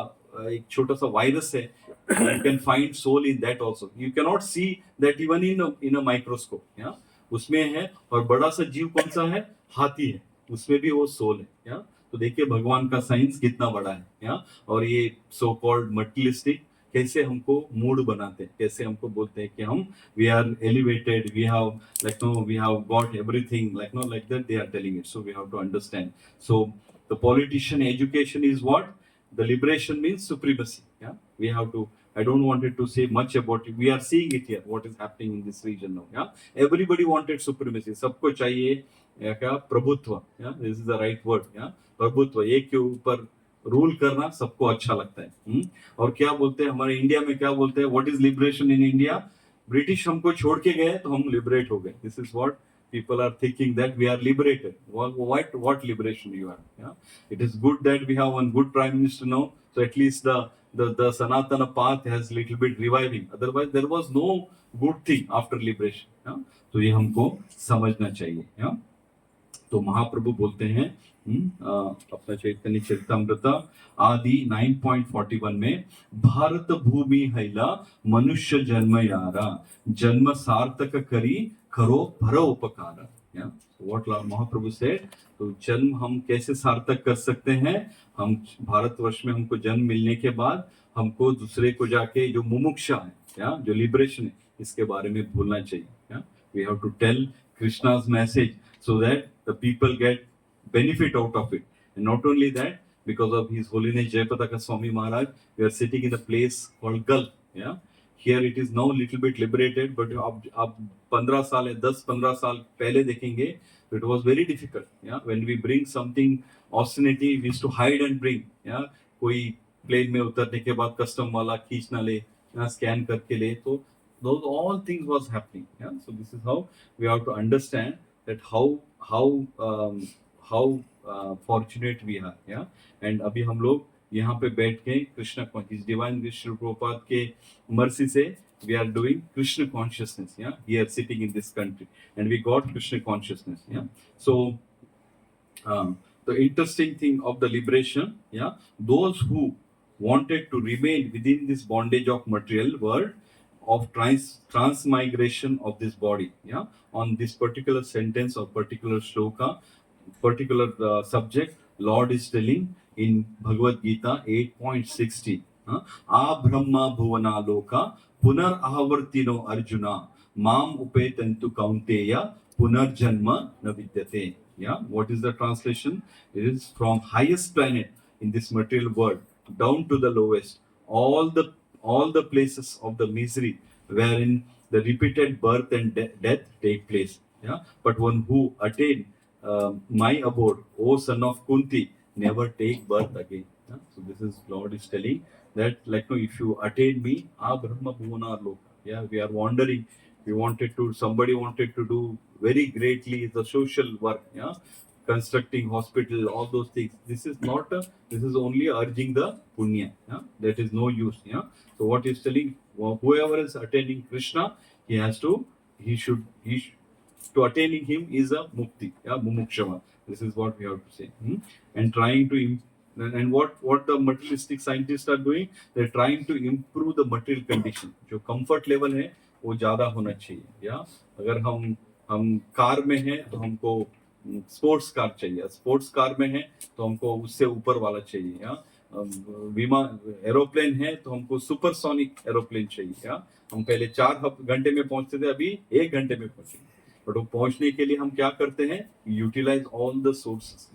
Speaker 1: एक छोटा सा वायरस है, you can find soul in that also. You cannot see that even in a microscope. उसमें है, और बड़ा सा जीव कौन सा है, हाथी है, उसमें भी वो सोल है। तो देखिए भगवान का साइंस कितना बड़ा है। और ये सो कॉल्ड मटेरियलिस्टिक कैसे हमको मूड बनाते हैं, कैसे हमको बोलते हैं कि हम we are elevated, we have got everything like that they are telling it. So we have to understand. So the politician education is what? The liberation means supremacy. We have to, I don't wanted to say much about it. We are seeing it here, what is happening in this region now. Everybody wanted supremacy. सबको चाहिए क्या, प्रभुत्व। This is the right word. प्रभुत्व, एक के ऊपर rule करना सबको अच्छा लगता है। और क्या बोलते हैं हमारे इंडिया में, क्या बोलते हैं, what is liberation in India? British हमको छोड़ के गए तो हम लिबरेट हो गए। This is what people are thinking, that we are liberated. What liberation you are? It is good that we have one good prime minister now, so at least the Sanatana path has little bit reviving. Otherwise there was no good thing after liberation. तो ये हमको समझना चाहिए। तो महाप्रभु बोलते हैं अपना चैतन्य चरितामृत आदि 9.41 में, भारत भूमि हैला मनुष्य जन्म यारा, जन्म सार्थक करी करो भर उपकार। व्हाट लॉर्ड महाप्रभु सेड, तो जन्म हम कैसे सार्थक कर सकते हैं? हम भारतवर्ष में हमको जन्म मिलने के बाद हमको दूसरे को जाके जो मुमुक्षा है, जो लिबरेशन है, इसके बारे में भूलना चाहिए। We have to tell Krishna's message so that the people get benefit out of it. And not only that, because of His Holiness Jayapataka Swami Maharaj, we are sitting in a place called Gulf. Here it is now little bit liberated, but आप 15 साल 10-15 साल पहले देखेंगे तो it was very difficult. When we bring something obscenity, we used to hide and bring. कोई plane में उतरने के बाद कस्टम वाला खींच ना ले, स्कैन करके ले, तो those all things was happening. So this is how we have to understand that how fortunate we are. And अभी हम लोग यहाँ पे बैठ के कृष्णा को, इस डिवाइन विष्णु प्रभुपाद के मर्सी से we are doing Krishna consciousness, yeah, here sitting in this country, and we got Krishna consciousness, yeah. So the interesting thing of the liberation, yeah, those who wanted to remain within this bondage of material world, of transmigration of this body, yeah, on this particular sentence or particular shloka, particular subject, Lord is telling in Bhagavad Gita 8.60, A Brahma Bhuvana Loka Punar Ahavartino Arjuna Mam Upetantu Kaunteya Punar Janma Navidyate. Yeah, what is the translation? It is from highest planet in this material world down to the lowest. All the places of the misery wherein the repeated birth and death take place. Yeah, but one who attain my abode, O son of Kunti, never take birth again. Yeah? So this is Lord is telling that, like, no, if you attain me, Brahma Bhuvana Loka. Yeah, we are wandering. Somebody wanted to do very greatly the social work. Yeah, constructing hospital, all those things. This is only urging the punya. Yeah, that is no use. Yeah. So what he's telling, whoever is attaining Krishna, he should to attaining him is a mukti, yeah, mumukshava. This is what we have to say. And trying to and what the materialistic scientists are doing, they're trying to improve the material condition. जो comfort level है वो ज्यादा होना चाहिए, या अगर हम car में हैं तो हमको स्पोर्ट्स कार चाहिए, स्पोर्ट्स कार में है तो हमको उससे ऊपर वाला चाहिए, या विमान एरोप्लेन है तो हमको सुपरसोनिक एरोप्लेन चाहिए, या हम पहले 4 घंटे में पहुंचते थे, अभी 1 घंटे में पहुंचेंगे। बट वो पहुंचने के लिए हम क्या करते हैं, यूटिलाइज ऑल द सोर्सेस,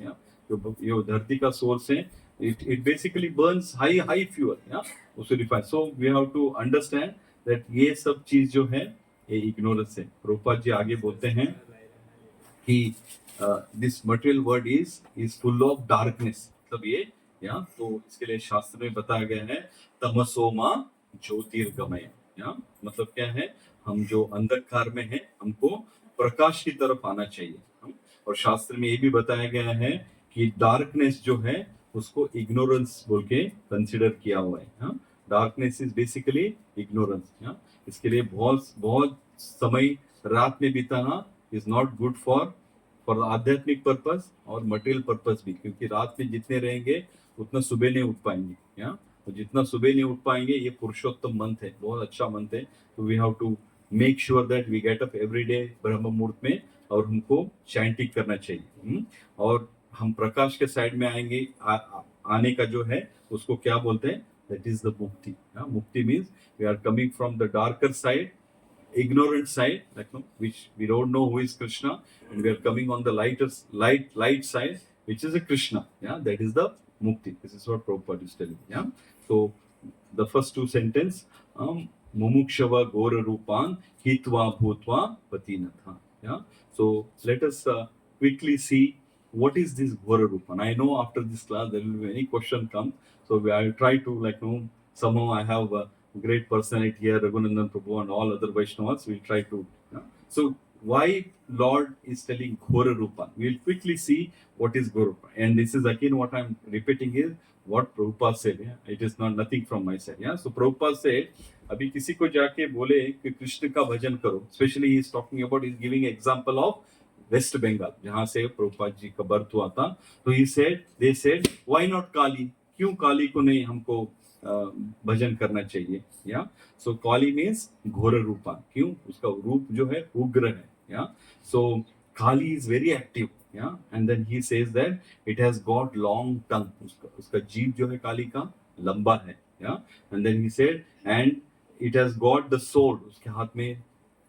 Speaker 1: जो धरती का सोर्स है, it basically burns high fuel, या उसे refine. So we have to understand that ये सब चीज जो है ये इग्नोरेंस है। प्रभुपाद जी आगे बोलते हैं कि this material world is full of darkness, मतलब ये, या तो इसके लिए शास्त्र में बताया गया है तमसोमा ज्योतिर्गमय, या मतलब क्या है, हम जो अंधकार में है हमको प्रकाश की तरफ आना चाहिए। और शास्त्र में ये भी बताया गया है कि डार्कनेस जो है उसको इग्नोरेंस बोल के कंसिडर किया हुआ है। Darkness is basically ignorance. इसके लिए बहुत समय रात में बिताना इज नॉट गुड फॉर आध्यात्मिक पर्पस और मटेरियल पर्पस भी, क्योंकि रात में जितने रहेंगे उतना सुबह नहीं उठ पाएंगे, या तो जितना सुबह नहीं उठ पाएंगे, ये पुरुषोत्तम मंथ है, बहुत अच्छा मंथ है। तो we have to make sure that we get up every day Brahma Muhurta में, और हमको चैंटिंग करना चाहिए। और हम प्रकाश के साइड में आएंगे, आने का जो है उसको क्या बोलते हैं, that is the mukti. Mukti means we are coming from the darker side, ignorant side, like, no, which we don't know who is Krishna, and we are coming on the light side, which is a Krishna. Yeah, that is the mukti. This is what Prabhupada is telling. Yeah, so the first two sentence, mumukshava gora rupan hitva bhutva patinatha. Yeah, so let us quickly see what is this gora rupan. I know after this class there will be any question come, so I will try to, like, no, somehow I have great personality here, Raghunandan Prabhu and all other Vaishnavas, we'll try to. So why Lord is telling Ghora Rupa? We'll quickly see what is Ghora Rupa. And this is again what I'm repeating is what Prabhupada said. Yeah? It is not nothing from my side. Yeah? So Prabhupada said, अभी किसी को जाके बोले कि कृष्ण का भजन करो, especially he is talking about, he is giving example of West Bengal, जहाँ से प्रभुपाद जी का बर्थ हुआ था। तो they said, why not Kali? क्यों काली को नहीं हमको भजन करना चाहिए? या सो काली मीन्स घोर रूपा, क्यों? उसका रूप जो है उग्र है। Yeah so Kali is very active, yeah and then he says that it has got long tongue, उसका जीभ जो है काली का लंबा है। Yeah and then he said and it has got the sword, उसके हाथ में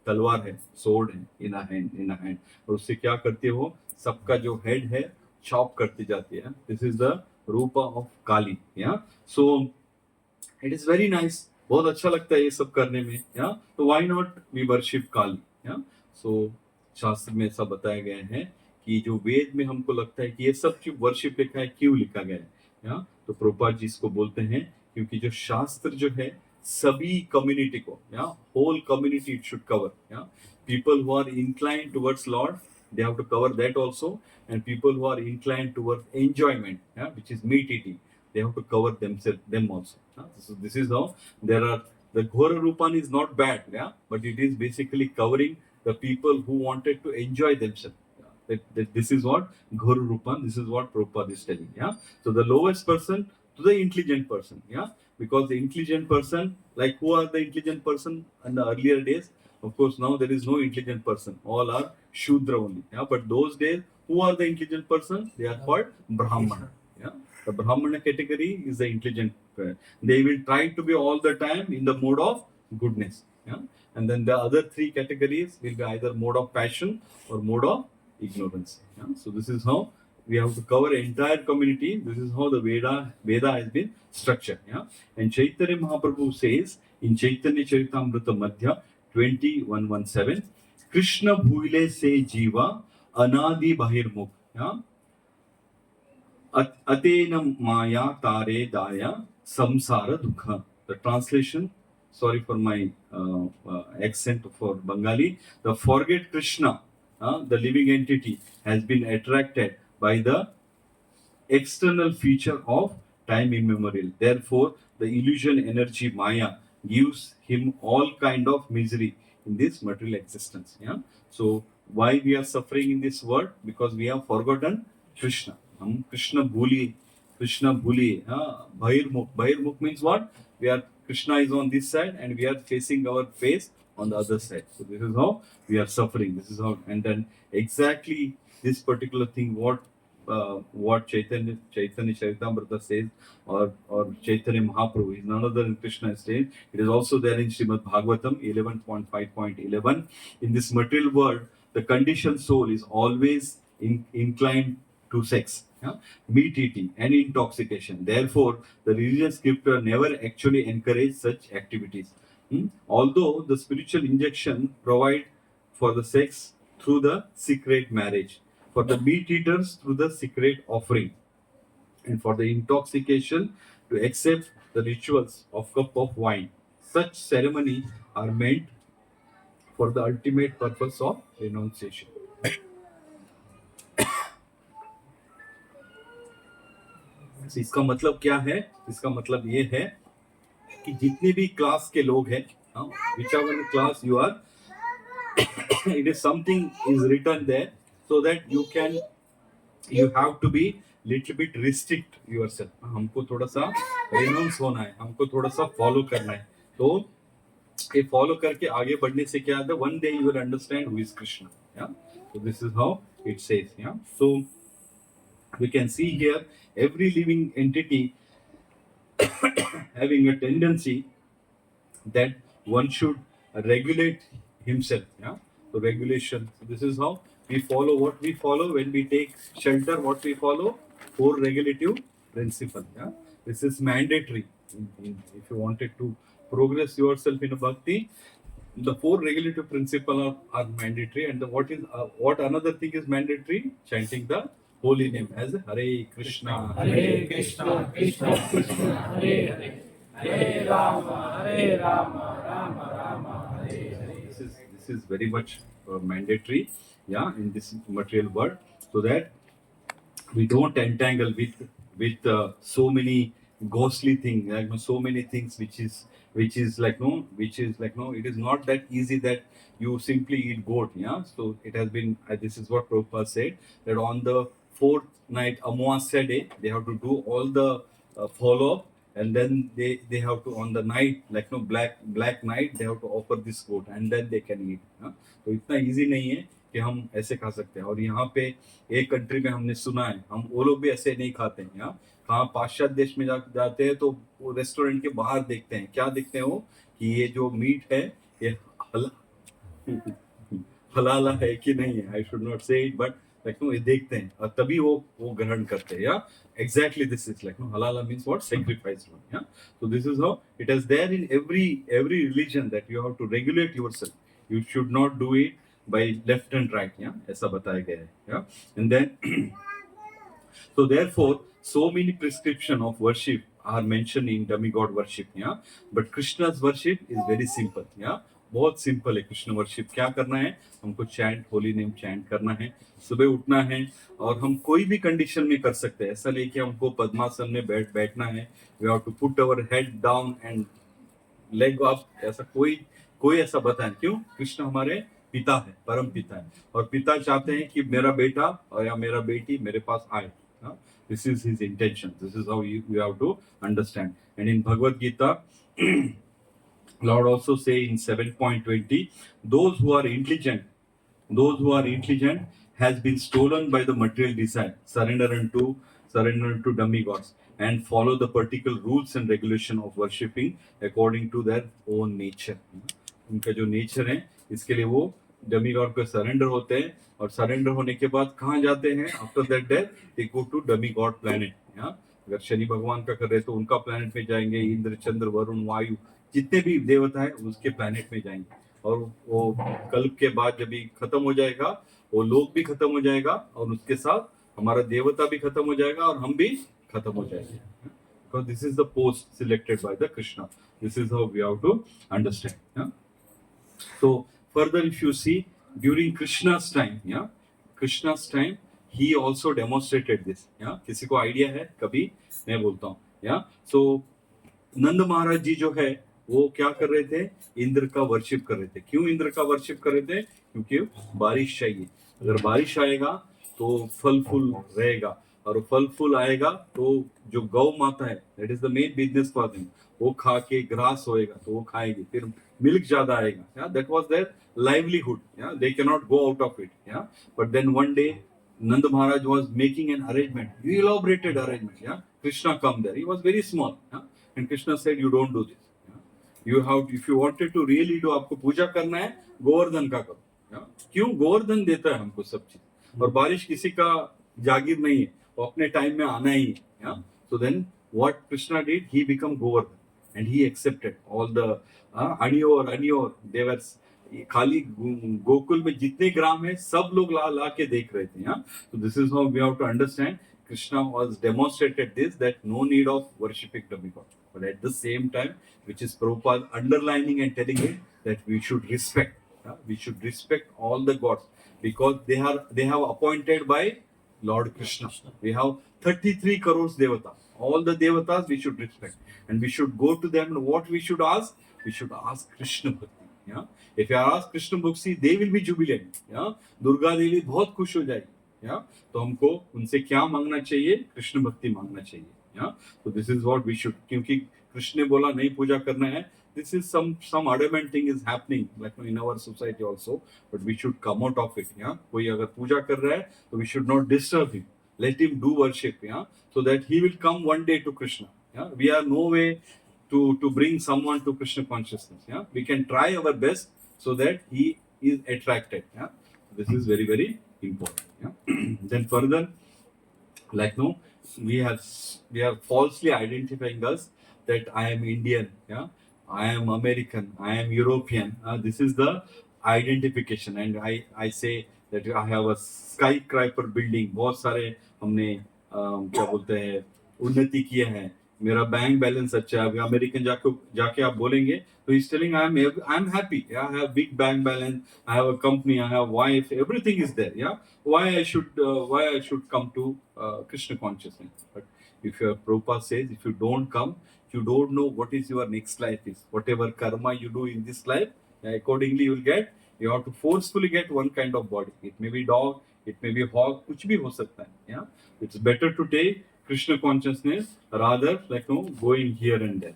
Speaker 1: तलवार है, सोर्ड है, इन अ हैंड, और उससे क्या करते हो, सबका जो हेड है चॉप करती जाती है। This is the rupa of Kali. Yeah so it is very nice, बहुत अच्छा लगता है ये सब करने में। या तो why not we worship Kali. Yeah सो शास्त्र में ऐसा बताया गया है कि जो वेद में हमको लगता है कि ये सब चीज वर्शिप लिखा है, क्यों लिखा गया है? या तो प्रभुपाद जी इसको बोलते हैं क्योंकि जो शास्त्र जो है सभी कम्युनिटी को, yeah whole community it should cover. Yeah people who are inclined towards lord, they have to cover that also, and people who are inclined towards enjoyment, which is meat eating, they have to cover them also. This is how there are the Ghora Rupan is not bad, yeah, but it is basically covering the people who wanted to enjoy themselves. This is what Ghora Rupan, this is what Prabhupada is telling, yeah. So the lowest person to the intelligent person, yeah, because the intelligent person, like who are the intelligent person in the earlier days? Of course, now there is no intelligent person. All are Shudra only. Yeah, but those days, who are the intelligent person? They are called Brahmana. Yeah, the Brahmana category is the intelligent. They will try to be all the time in the mode of goodness. Yeah, and then the other three categories will be either mode of passion or mode of ignorance. Yeah, so this is how we have to cover entire community. This is how the Veda has been structured. Yeah, and Chaitanya Mahaprabhu says in Chaitanya Charitamrita Madhya 21:17, Krishna bhuile se jiva anadi bahirmukh. Yeah, Atena maya tare daya samsara dukha. The translation, sorry for my accent for Bengali, the forget Krishna, the living entity, has been attracted by the external feature of time immemorial. Therefore, the illusion energy Maya gives him all kind of misery in this material existence. Yeah. So why we are suffering in this world? Because we have forgotten Krishna. Krishna bhuli. Bahirmukh. Bahirmukh means what? We are Krishna is on this side and we are facing our face on the other side. So this is how we are suffering. This is how, and then exactly this particular thing, what Chaitanya Charitamrita says, or Chaitanya Mahaprabhu is none other than Krishna says. It is also there in Srimad Bhagavatam 11.5.11. In this material world, the conditioned soul is always inclined to sex, yeah? Meat eating and intoxication. Therefore, the religious scripture never actually encourage such activities. Although the spiritual injection provide for the sex through the secret marriage, for the meat eaters through the secret offering, and for the intoxication to accept the rituals of cup of wine. Such ceremony are meant for the ultimate purpose of renunciation. इसका मतलब क्या है? इसका मतलब ये है कि जितने भी क्लास के लोग हैं, whichever class you are, it is something is written there so that you have to be little bit restrict yourself. हमको थोड़ा सा renounce होना है, हमको थोड़ा सा follow करना है. तो ये follow करके आगे बढ़ने से क्या होता है? One day you will understand who is Krishna. Yeah. So this is how it says. Yeah. So we can see here every living entity having a tendency that one should regulate himself. Yeah. So regulation. So this is how we follow. What we follow when we take shelter, what we follow? 4 regulative principles. Yeah. This is mandatory. If you wanted to progress yourself in a bhakti, the 4 regulative principles are mandatory. And what another thing is mandatory? Chanting the holy name as Hare Krishna,
Speaker 3: Hare Krishna, Krishna Krishna, Hare Hare, Hare Rama, Hare Rama, Rama Rama, Hare Hare.
Speaker 1: This is very much mandatory, yeah, in this material world, so that we don't entangle with so many ghostly things, like so many things which is like no, it is not that easy that you simply eat goat. Yeah, so it has been this is what Prabhupada said, that on the 4th night Amavasya day they have to do all the follow up, and then they have to on the night, like no black night, they have to offer this goat and then they can eat. तो इतना easy नहीं है कि हम ऐसे खा सकते हैं. और यहाँ पे एक कंट्री में हमने सुना है, हम वो लोग भी ऐसे नहीं खाते हैं. यहाँ कहाँ पाश्चात्य देश में जाते हैं तो वो रेस्टोरेंट के बाहर देखते हैं, क्या देखते हैं वो, कि ये जो मीट है ये हलाला है कि नहीं है. आई शुड नॉट से इट, बट लाइक नो ये देखते हैं और तभी वो ग्रहण करते हैं. या exactly this is like no, halala means what? Sacrifice one. Yeah. So this is how it is there in every religion, that you have to regulate yourself. You should not do it by left and right. Yeah, ऐसा बताया गया है. Yeah, and then so therefore so many prescription of worship are mentioned in demigod worship. Yeah, but Krishna's worship is very simple. Yeah, बहुत simple है. Krishna worship क्या करना है? हमको चैंट होली नेम चैंट करना है, सुबह उठना है, और हम कोई भी कंडीशन में कर सकते हैं. ऐसा नहीं कि हमको पद्मासन में बैठना है. We have to put our head down and leg up, ऐसा कोई कोई ऐसा बताए क्यों? कृष्ण हमारे पिता है, परम पिता है, और पिता चाहते हैं कि मेरा बेटा और या मेरा बेटी मेरे पास आए. This is his intention. This is how you have to understand. And in Bhagavad Gita, Lord also say in 7.20, those who are intelligent has been stolen by the material desire, surrender unto demigods, and follow the particular rules and regulation of worshipping according to their own nature. उनका जो nature है, इसके लिए वो demigod को surrender होते हैं, और सरेंडर होने के बाद कहाँ जाते हैं? After that death they go to demigod planet. अगर शनि भगवान का कर रहे तो उनका प्लैनेट में जाएंगे, इंद्र, चंद्र, वरुण, वायु, जितने भी देवता है उसके प्लैनेट में जाएंगे. और वो कल्प के बाद जब भी खत्म हो जाएगा, वो लोक भी खत्म हो जाएगा, और उसके साथ हमारा देवता भी खत्म हो जाएगा, और हम भी खत्म हो जाएंगे. Because this is the post selected by the Krishna. This is how we have to understand. So further, if you see during Krishna's time, Krishna's time, he also demonstrated this. किसी को आइडिया है? कभी मैं बोलता हूँ. So नंद महाराज जी जो है वो क्या कर रहे थे? इंद्र का वर्शिप कर रहे थे. क्यों इंद्र का वर्शिप कर रहे थे? क्योंकि बारिश चाहिए. अगर बारिश आएगा तो फल फूल रहेगा, और फल फूल आएगा तो जो गौ माता है, that is the main business for them, वो खा के ग्रास होएगा तो वो खाएगी, फिर मिल्क ज्यादा आएगा. That was their livelihood. They can not go out of it. But then one day Nand Maharaj was making an arrangement, elaborated arrangement. Krishna come there. He was very small. And Krishna said, you don't do this. You have, if you wanted to really do, आपको पूजा करना है, गोवर्धन का करो. क्यों? गोवर्धन देता है हमको सब चीज, और बारिश किसी का जागीर नहीं है, वो अपने टाइम में आना ही है. So then what Krishna did, he became Govardhan, and he accepted all the Aniyor, they were खाली गोकुल में जितने ग्राम है सब लोग ला के देख रहे थे. So this is how we have to understand. Krishna was demonstrated this, that no need of worshipping demigod, but at the same time, which is Prabhupada underlining and telling it, that we should respect. We should respect all the gods, because they have appointed by Lord Krishna. We have 33 crores devata. All the devatas we should respect, and we should go to them. And what we should ask? We should ask Krishna Bhakti. If you ask Krishna Bhakti, they will be jubilant. Durga Devi बहुत खुश हो जाएगी. तो हमको उनसे क्या मांगना चाहिए? कृष्ण भक्ति मांगना चाहिए. So this is what we should, क्योंकि कृष्ण ने बोला नहीं पूजा करना है. This is some adamant thing is happening like in our society also, but we should come out of it. कोई अगर पूजा कर रहा है तो we should not disturb him. Let him do worship. So that he will come one day to Krishna. We are no way to bring someone to Krishna consciousness. We can try our best so that he is attracted. This is very, very important. Then further, like no, we are falsely identifying us that I am Indian, I am American, I am European. This is the identification, and I say that I have a skyscraper building. बहुत सारे हमने क्या बोलते हैं उन्नति किए हैं. मेरा बैंक बैलेंस अच्छा है. अमेरिकन जाके आप बोलेंगे तो he's telling I am happy. I have big bank balance, I have a company, I have wife, everything is there. Why I should come to Krishna consciousness? But if your Prabhupada says, if you don't come, you don't know what is your next life is. Whatever karma you do in this life, accordingly you have to forcefully get one kind of body. It may be dog, it may be hog, कुछ भी हो सकता है. It's better to take Krishna consciousness rather like going here and there.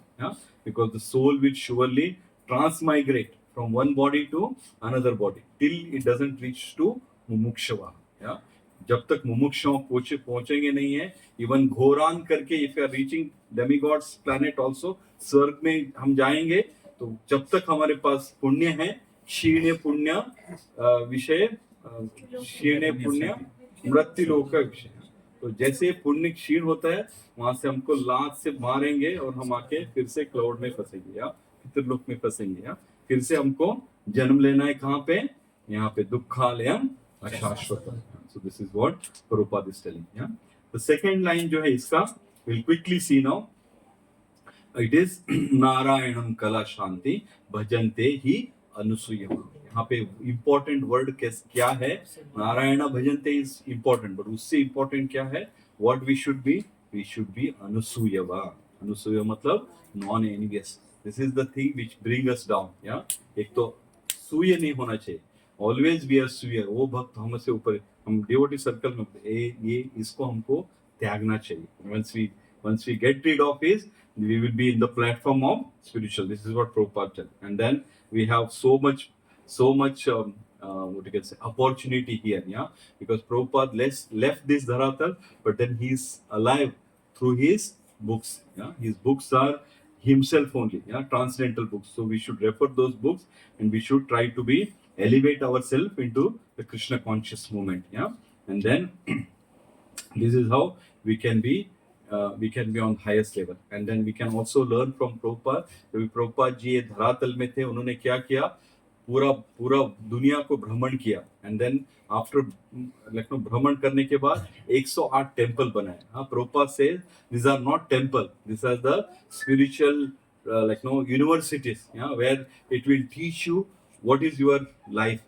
Speaker 1: Because the soul will surely transmigrate from one body to another body till it doesn't reach to mumukshava. जब तक मुमुक्षों पहुंचेंगे नहीं है, इवन घोरान करके if you are reaching demigods planet also, स्वर्ग में हम जाएंगे, तो जब तक हमारे पास पुण्य है, क्षीण पुण्य विषय, क्षीण पुण्य मृत्यु लोक का विषय. तो जैसे पुण्य क्षीण होता है, वहां से हमको लात से मारेंगे और हम आके फिर से क्लाउड में फंसेंगे या पितृलोक में फंसेंगे. फिर से हमको जन्म लेना है. कहाँ पे? यहाँ पे दुखालयम अशाश्वतम. So this is what Prabhupada is telling. The second line जो है इसका, we'll quickly see now. It is नारायणम कला शांति भजन्ते ही अनुसूयम. यहाँ पे important word क्या है? नारायण भजन्ते is important, but उससे important क्या है? What we should be? We should be अनुसूयवा. अनुसूय मतलब non-envious. This is the thing which bring us down. या एक तो सूर्य नहीं होना चाहिए, ऑलवेज वी आर सूर्य, वो भक्त हमसे ऊपर, हम डिवोटी सर्कल में ये इसको हमको त्यागना चाहिए. once we get rid of his, we will be in the platform of spiritual. This is what Prabhupada said. And then we have so much what you can say, opportunity here, yeah, because Prabhupada left this dharatal, but then he's alive through his books. Yeah, his books are himself only, yeah, transcendental books. So we should refer those books, and we should try to be elevate ourselves into the Krishna conscious movement. Yeah, and then this is how we can be on highest level. And then we can also learn from Prabhupada. जब Prabhupada जी ये धरातल में थे, उन्होंने क्या किया, पूरा दुनिया को भ्रमण किया. एंड देन आफ्टर लखनऊ भ्रमण करने के बाद 108 टेम्पल बनाए. हाँ, Prabhupada says these are not temple, these are the spiritual universities, yeah, where it will teach you what is your life,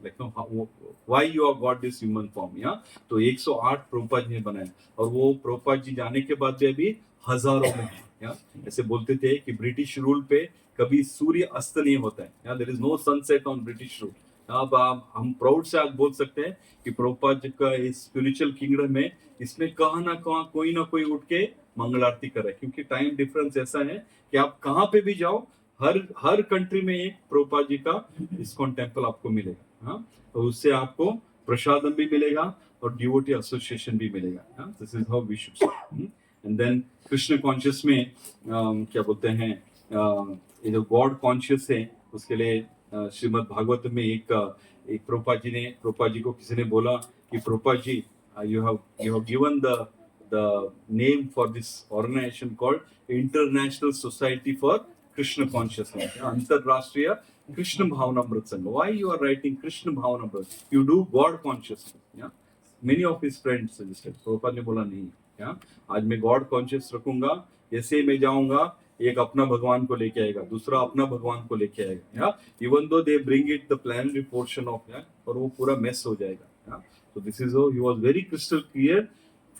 Speaker 1: why you have got this human form. Yeah, तो 108 प्रभुपाद जी ने बनाए, और वो प्रभुपाद जी जाने के बाद भी अभी हजारों में है. या ऐसे बोलते थे कि ब्रिटिश रूल पे कभी सूर्य अस्त नहीं होता है. या there is no sunset on British rule. अब हम प्राउड से आज बोल सकते हैं कि प्रभुपाद जी का इस स्पिरिचुअल किंगडम में, इसमें कहाँ ना कहाँ कोई ना कोई उठ के मंगल आरती कर रहा है, क्योंकि टाइम डिफरेंस ऐसा है कि आप कहाँ पे भी जाओ, हर कंट्री में एक प्रभुपाद जी का इस्कॉन टेम्पल आपको मिलेगा. हाँ, तो उससे आपको प्रसादम भी मिलेगा और डिवोटी एसोसिएशन भी मिलेगा. This is how we should. And then Krishna conscious में क्या बोलते हैं, ये जो गॉड कॉन्शियस है, उसके लिए श्रीमद् भागवत में एक प्रभुपाद जी को किसी ने बोला कि Prabhupada ji, you have given the name for this organization called International Society for Krishna Consciousness, अंतरराष्ट्रीय कृष्ण भावनामृत संघ. Why you are writing Krishna भावनामृत? You do God consciousness. Yeah, many of his friends suggested. Prabhupada ने बोला नहीं, yeah, आज मैं गॉड कॉन्शियस रखूंगा. जैसे मैं जाऊंगा, एक अपना भगवान को लेके आएगा, दूसरा अपना भगवान को लेके आएगा. Yeah even though they bring it the plenary portion of, और वो पूरा मेस हो जाएगा. So this is how he was very crystal clear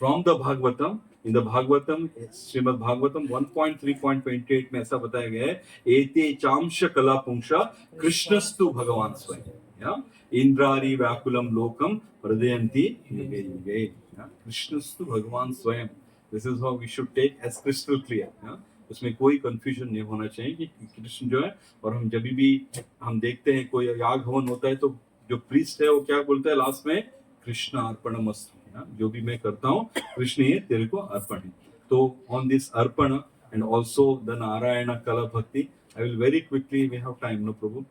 Speaker 1: from the Bhagavatam. In the Bhagavatam, Srimad Bhagavatam 1.3.28 में ऐसा बताया गया है, एते चांश कला पुंसा कृष्णस्तु भगवान स्वयं. या इंद्रारी व्याकुलम लोकम हृदयंती युगे युगे. कृष्णस्तु भगवान स्वयं. This is how we should take as crystal clear. उसमें कोई कंफ्यूजन नहीं होना चाहिए कि कृष्ण जो है. और हम जब भी हम देखते हैं कोई याग हवन होता है, तो जो प्रीस्ट है वो क्या बोलता है लास्ट में, कृष्ण अर्पणमस्तु. जो भी मैं करता हूँ कृष्ण ये तेरे को अर्पण है. तो ऑन दिस अर्पण एंड ऑल्सो द नारायण कला भक्ति, I will very quickly, we have time, no problem,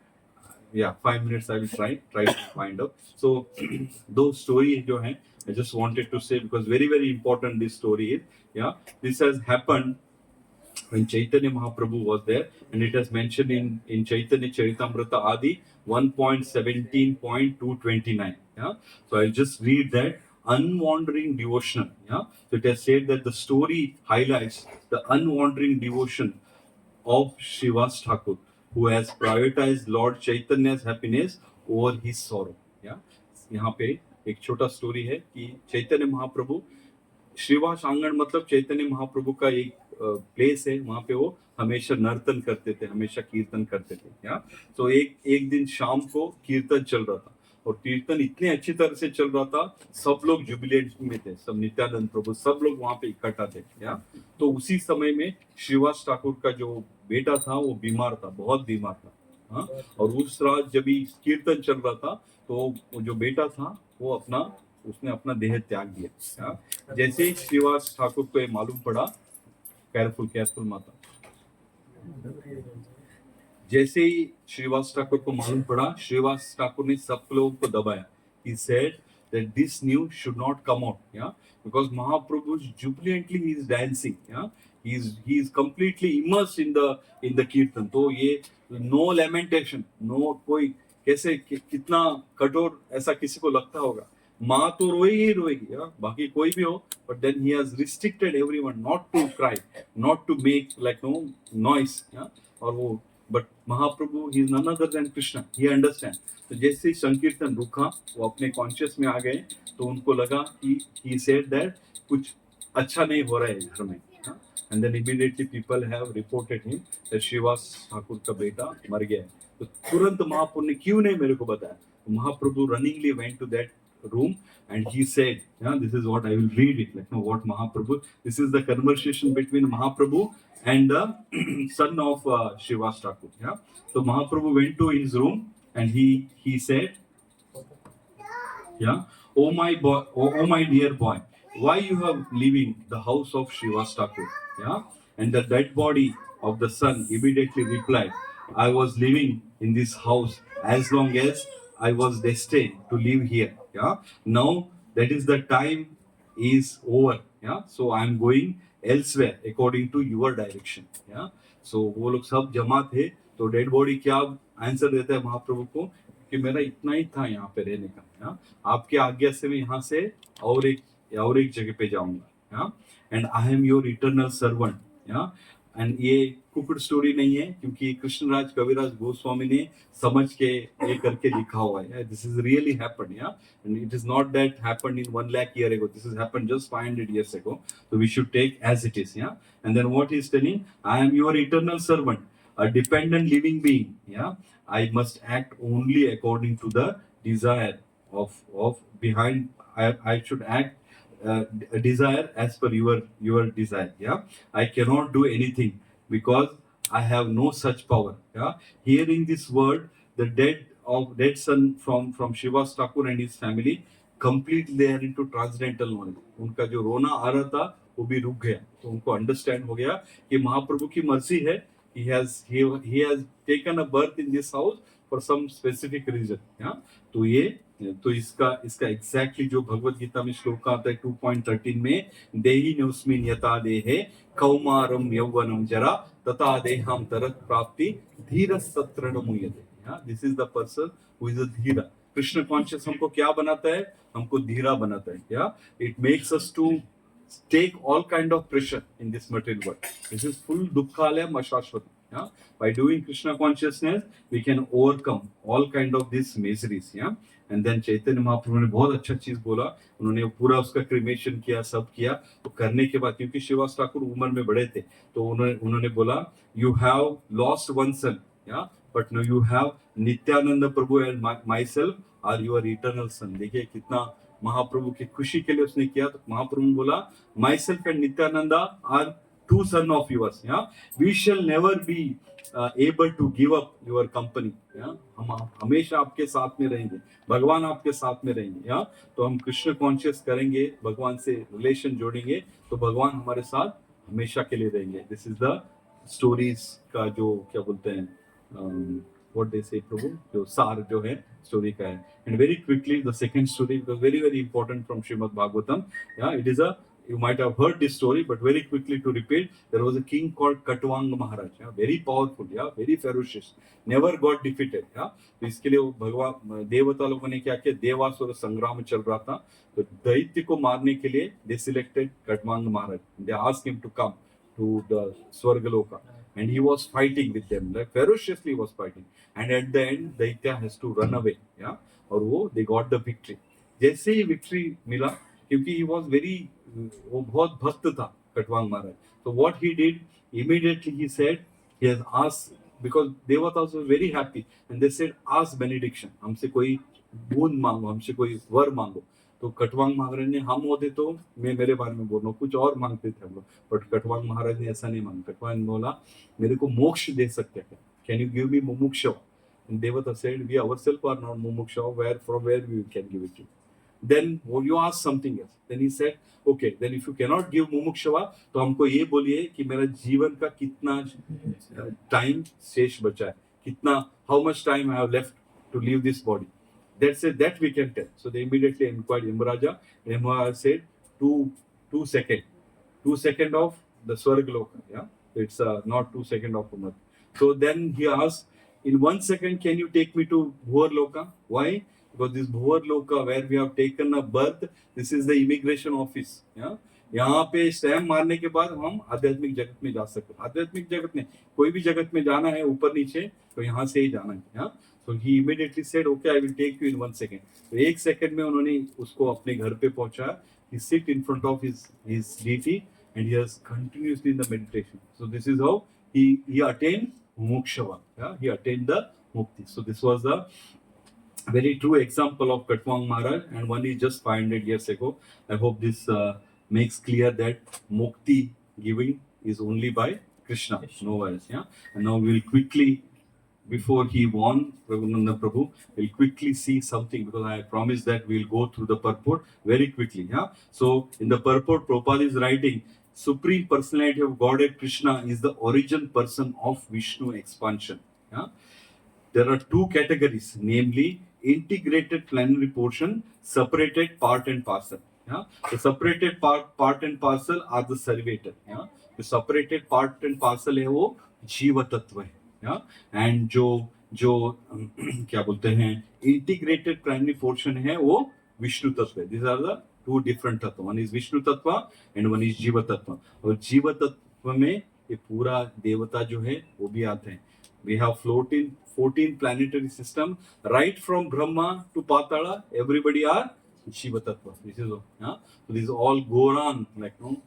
Speaker 1: या 5 minutes I will try to find out. So दो स्टोरी जो है, I just wanted to say, because very very important this story is. Yeah this has happened when Chaitanya Mahaprabhu was there, and it has mentioned in Chaitanya Charitamrita Adi 1.17.229. Yeah, so I'll just read that. Unwandering devotion. Yeah, so it has said that the story highlights the unwandering devotion of Srivas Thakur, who has prioritized Lord Chaitanya's happiness over his sorrow. Yeah, यहाँ पे एक छोटा story है कि चैतन्य महाप्रभु, श्रीवास आंगन मतलब चैतन्य महाप्रभु का एक प्लेस है, वहां पे वो हमेशा नर्तन करते थे, हमेशा कीर्तन करते थे. या तो एक दिन शाम को कीर्तन चल रहा था, और कीर्तन इतने अच्छी तरह से चल रहा था, सब लोग जुबिलेट में थे, सब नित्यानंद प्रभु सब लोग वहां पे इकट्ठा थे. या तो उसी समय में श्रीवास ठाकुर का जो बेटा था वो बीमार था, बहुत बीमार था. हाँ, और उस रात जब कीर्तन चल रहा था, तो जो बेटा था वो उसने अपना देह त्याग दिया. जैसे ही श्रीवास ठाकुर को मालूम पड़ा, केयरफुल माता, जैसे ही श्रीवास ठाकुर को मालूम पड़ा, श्रीवास ठाकुर ने सब लोगों को दबाया. He said that this news should not come out, yeah, because Mahaprabhu jubilantly he is dancing, yeah, he is completely immersed in the kirtan. तो ये no lamentation, no कोई कैसे कितना कठोर ऐसा किसी को लगता होगा. माँ तो रोएगी, बाकी कोई भी हो, but then he has restricted everyone not to cry, not to make like no noise. और वो but Mahaprabhu he is none other than Krishna, he understand. तो जैसे ही संकीर्तन रुका, वो अपने कॉन्शियस में आ गए, तो उनको लगा कि he said that कुछ अच्छा नहीं हो रहा है घर में. and then immediately people have reported him that Srivas Thakur का बेटा मर गया है. तो तुरंत महाप्रभु ने क्यों नहीं मेरे को बताया? Mahaprabhu runningly went to that room and he said, yeah, this is what I will read it, like, no, what Mahaprabhu, this is the conversation between Mahaprabhu and the son of Srivas Thakur. Yeah. So Mahaprabhu went to his room and he said, yeah, oh my boy, oh my dear boy, why you have leaving the house of Srivas Thakur? Yeah. And the dead body of the son immediately replied, I was living in this house as long as I was destined to live here. Yeah. Now that is the time is over. Yeah. So I am going elsewhere according to your direction. Yeah. So वो लोग सब जमा थे. तो dead body क्या answer देता है महाप्रभु को कि मेरा इतना ही था यहाँ पे रहने का. Yeah. आपके आज्ञा से मैं यहाँ से और एक जगह पे जाऊंगा. And I am your eternal servant. And ये कुकड़ स्टोरी नहीं है क्योंकि कृष्णराज कविराज गोस्वामी ने समझ के ये करके लिखा हुआ है. This is really happened. And it is not that happened in 1 lakh year ago. This is happened just 500 years ago. So we should take as it is. And then what he is telling, I am your eternal servant, a dependent living being. I must act only according to the desire of behind. I should act a desire as per your desire. I cannot do anything because I have no such power. Hearing this word, the dead son from Srivas Thakur and his family completely they are into transcendental knowledge. उनका जो रोना आ रहा था वो भी रुक गया. तो उनको अंडरस्टैंड हो गया कि महाप्रभु की मर्जी है. he has taken a birth in this house for some specific reason. तो इसका एग्जैक्टली जो भगवत गीता में श्लोक आता है 2.13 में, देहि न्योस्मिन् यथा देहे कौमारम यौवनम जरा तथा देहम तरत प्राप्ति धीरस्तत्र न मुह्यते. This is the person who is a dheera. Krishna conscious हमको क्या बनाता है? हमको धीरा बनाता है. It makes us to take all kind of pressure in this material world. This is full dukkhalayam ashashvati. By doing Krishna consciousness, we can overcome all kind of these miseries. And then Chaitanya Mahaprabhu ने बहुत अच्छा चीज बोला. उन्होंने पूरा उसका cremation किया, सब किया. तो करने के बाद क्योंकि श्रीवास ठाकुर उम्र में बड़े थे तो उन्होंने बोला, you have lost one son, but now you have Nityanand Prabhu and myself are your eternal son. देखिए कितना महाप्रभु की खुशी के लिए उसने किया. तो महाप्रभु ने बोला, myself and Nityananda are two son of yours. We shall never be able to give up your company. हम हमेशा आपके साथ में रहेंगे. भगवान आपके साथ में रहेंगे. तो हम कृष्ण कॉन्शियस करेंगे, भगवान से रिलेशन जोड़ेंगे तो भगवान हमारे साथ हमेशा के लिए रहेंगे. दिस इज द स्टोरीज का जो क्या बोलते हैं what they say प्रभु जो सार जो है स्टोरी का है. and very quickly the second story was very important from Srimad Bhagavatam. It is a, you might have heard this story but very quickly to repeat, there was a king called Katwang Maharaj. very powerful, very ferocious, never got defeated. तो इसके लिए भगवान देवता लोगों ने क्या किया, देवासुर संग्राम चल रहा था तो दैत्य को मारने के लिए they selected Katwang Maharaj. they asked him to come to the Swargaloka. And he was fighting with them, like ferociously was fighting. And at the end, Daitya has to run away. और वो they got the victory. जैसे ही victory मिला, क्योंकि he was वो बहुत भक्त था कटवांग महाराज. So what he did, immediately he said, he has asked, because Devatas were very happy, and they said, ask benediction. हमसे कोई बूंद मांगो, हमसे कोई वर मांगो. तो कटवांग महाराज ने, हम होते तो मैं मेरे बारे में बोल रहा हूँ, कुछ और मांगते थे हम लोग. बट कटवांग महाराज ने ऐसा नहीं मांगा. कटवांग बोला, मेरे को मोक्ष दे सकते हैं, can you give me mumuksha? And devata said, we ourself are not mumuksha, from where we can give it you. Then you ask something else. Then he said, okay, then if you can not give mumuksha तो हमको ये बोलिए कि मेरा जीवन का कितना time शेष बचा है, कितना, how much time I have left to leave this body. That we can tell. So they immediately inquired Yamaraja. Yamaraja said 2 seconds. 2 seconds of the Swargaloka. It's not 2 seconds of Umar. So then he asked, in 1 second, can you take me to Bhuvar Loka? Why? Because this Bhuvar Loka where we have taken a birth, this is the immigration office. यहाँ पे stamp मारने के बाद हम आध्यात्मिक जगत में जा सकते हैं. आध्यात्मिक जगत में कोई भी जगत में जाना है ऊपर नीचे तो यहाँ से ही जाना है. So he immediately said, okay, I will take you in 1 second. तो 1 second में उन्होंने उसको अपने घर पे पहुंचा. He sit in front of his deity and he was continuously in the meditation. So this is how he attained moksha. Yeah, he attained the mukti. So this was the very true example of Katwang Maharaj, and one is just 500 years ago. I hope this makes clear that mukti giving is only by Krishna, no else. Yeah, and now we'll quickly, before he won Raghunandan Prabhu, we'll quickly see something, because I promised that we'll go through the purport very quickly. Yeah, so in the purport, Prabhupada is writing, Supreme Personality of Godhead Krishna is the origin person of Vishnu expansion. Yeah, there are two categories, namely integrated plenary portion, separated part and parcel. Yeah? The separated part and parcel are the servator. Yeah? The separated part and parcel है वो जीव तत्व है. Yeah? And जो क्या बोलते हैं integrated primary portion है वो विष्णु तत्व है. These are the two different तत्व. One is विष्णु तत्व and one is जीव तत्व. और जीव तत्व में ये पूरा देवता जो है वो भी आते हैं. We have 14 planetary system, right from Brahma to Patala, everybody are Shiva Tattva. This is so this is all Goran,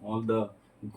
Speaker 1: all the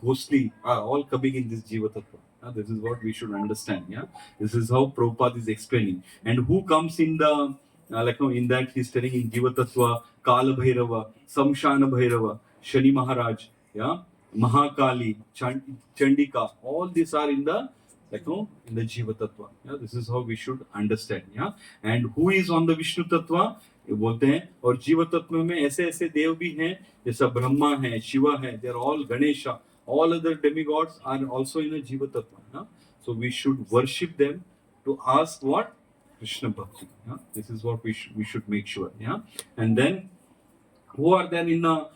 Speaker 1: ghostly are all coming in this Jiva Tattva. This is what we should understand. Yeah, this is how Prabhupada is explaining. And who comes in the in that he's telling in Jiva Tattva, Kala Bhairava, Samshana Bhairava, Shani Maharaj, yeah, Mahakali, Chandika, all these are in the in the Jiva Tattva. Yeah, this is how we should understand. Yeah, and who is on the Vishnu Tattva? ये बोलते हैं. और जीव तत्व में ऐसे ऐसे देव भी हैं जैसा ब्रह्मा है, शिवा है, they are all Ganesha, all other demigods are also in a Jiva Tattva. Yeah? So we should worship them to ask what? Krishna Bhakti. Yeah? This is what we should make sure. Yeah, and then who are there in a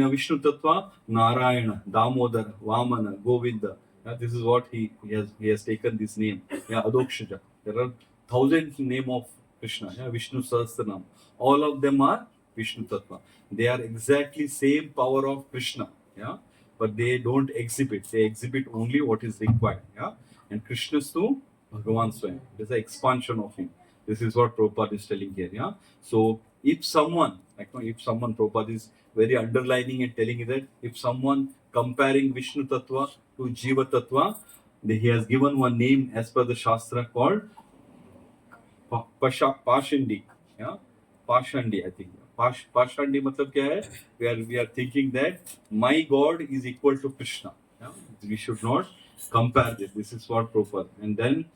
Speaker 1: Vishnu Tattva? Narayana, Damodar, Vamana, Govinda. Yeah, this is what he has taken this name. Yeah, Adokshaja. There are thousands name of Krishna. Yeah, Vishnu Sahasranam. All of them are Vishnu Tattva. They are exactly same power of Krishna. Yeah, but they don't exhibit. They exhibit only what is required. Yeah, and Krishna's to Bhagavan Swayam. It is an expansion of him. This is what Prabhupada is telling here. Yeah, so if someone Prabhupada is very underlining and telling that if someone comparing Vishnu Tattva to Jiva Tattva, he has given one name as per the Shastra called Pashandi. Yeah? Pashandi, I think. Pashandi matlab kya hai? We are thinking that my God is equal to Krishna. Yeah? We should not compare this. This is what Prabhupada. And then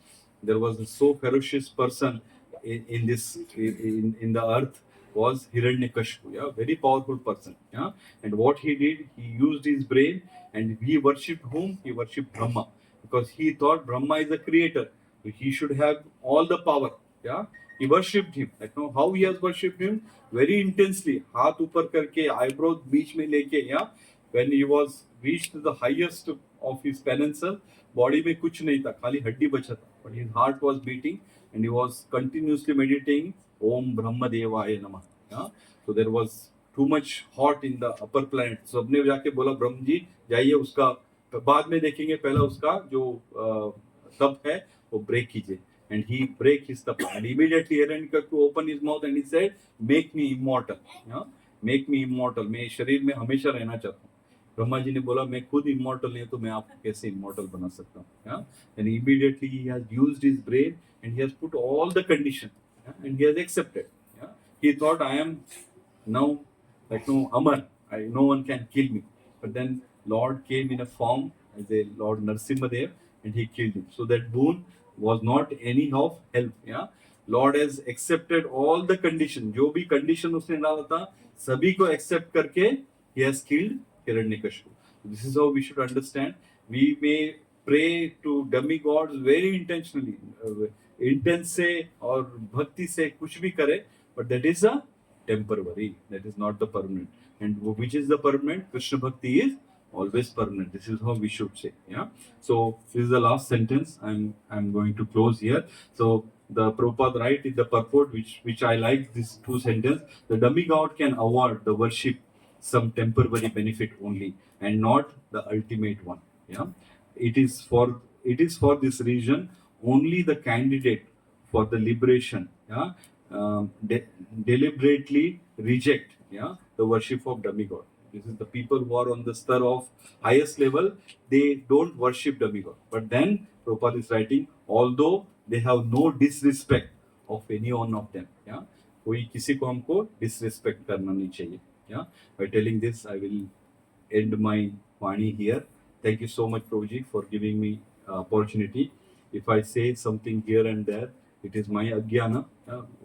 Speaker 1: there was a so ferocious person in the earth was Hiranyakashipu, yeah, very powerful person. Yeah, and what he did, he used his brain and he worshipped whom? He worshipped Brahma, because he thought Brahma is the creator. He should have all the power. Yeah, he worshipped him. How he has worshipped him? Very intensely. हाथ ऊपर करके, eyebrows बीच में लेके. Yeah, when he was reached the highest of his penances, body में कुछ नहीं था, खाली हड्डी बचा था. But his heart was beating and he was continuously meditating. Om Brahma Devaya Namah. Yeah? So there was too much hot in the upper planet. So सबने जाके बोला ब्रह्म जी जाइए उसका बाद में देखेंगे, पहला उसका जो तप है वो ब्रेक कीजिए. And he break his tapa. And immediately Hiranyakashipu opened his mouth and he said, "Make me immortal. Yeah? Make me immortal. मैं शरीर में हमेशा रहना चाहता हूँ." ब्रह्मा जी ने बोला मैं खुद immortal नहीं तो मैं आपको कैसे immortal बना सकता हूँ. Yeah? And immediately he has used his brain and he has put all the conditions. Yeah? And he has accepted. Yeah? He thought I am now Amar. No one can kill me. But then Lord came in a form as a Lord Narsimhadev and he killed him. So that boon was not anyhow help. Yeah? Lord has accepted all the conditions. जो भी condition उसने डाला था सभी को accept करके he has killed Hiranyakashipu. This is how we should understand. We may pray to demigods very intentionally, intense से और भक्ति से कुछ भी करे, but that is a temporary. That is not the permanent. And which is the permanent? Krishna Bhakti is always permanent. This is how we should say. Yeah. So this is the last sentence. I'm going to close here. So the Prabhupada write in the purport, which I like these two sentences. The demigod can award the worship some temporary benefit only, and not the ultimate one. Yeah. It is for this reason only the candidate for the liberation. Yeah. Deliberately reject. Yeah. The worship of demigod. This is the people who are on the star of highest level. They don't worship demigod. But then Prabhupada is writing, although they have no disrespect of any one of them. Yeah, कोई किसी को हमको disrespect करना नहीं चाहिए. Yeah, by telling this, I will end my Vani here. Thank you so much, Prabhuji, for giving me opportunity. If I say something here and there, it is my ajnana,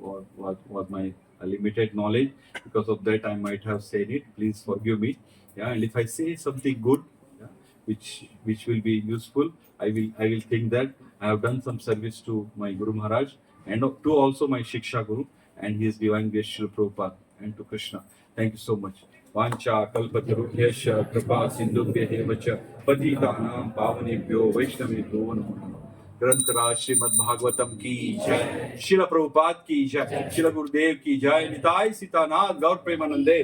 Speaker 1: was my limited knowledge. Because of that, I might have said it. Please forgive me. Yeah, and if I say something good, yeah, which will be useful, I will think that I have done some service to my Guru Maharaj and to also my Shiksha Guru and His Divine Grace Srila Prabhupada and to Krishna. Thank you so much. वाञ्छा कल्पतरुभ्यश्च कृपा सिन्धुभ्यः च पतितानां पावनेभ्यो वैष्णवेभ्यो नमो नमः. ग्रंथराज श्रीमद् भागवतम की जय, शिला प्रभुपाद की जय, शिला गुरुदेव की जय, निताय सीतानाथ गौर प्रेमानंदे.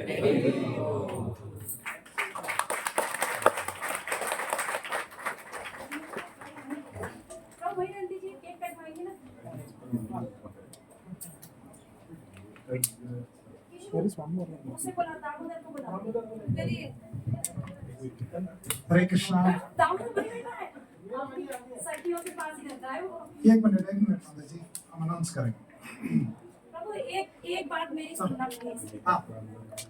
Speaker 4: There is one more.
Speaker 2: चलिए
Speaker 4: हरे कृष्णा.
Speaker 2: सखियों के पास ही रहता है वो.
Speaker 4: एक मिनट माता जी, हम अनाउंस करेंगे.
Speaker 2: प्रभु एक बात मेरी सुनना प्लीज.
Speaker 4: हाँ.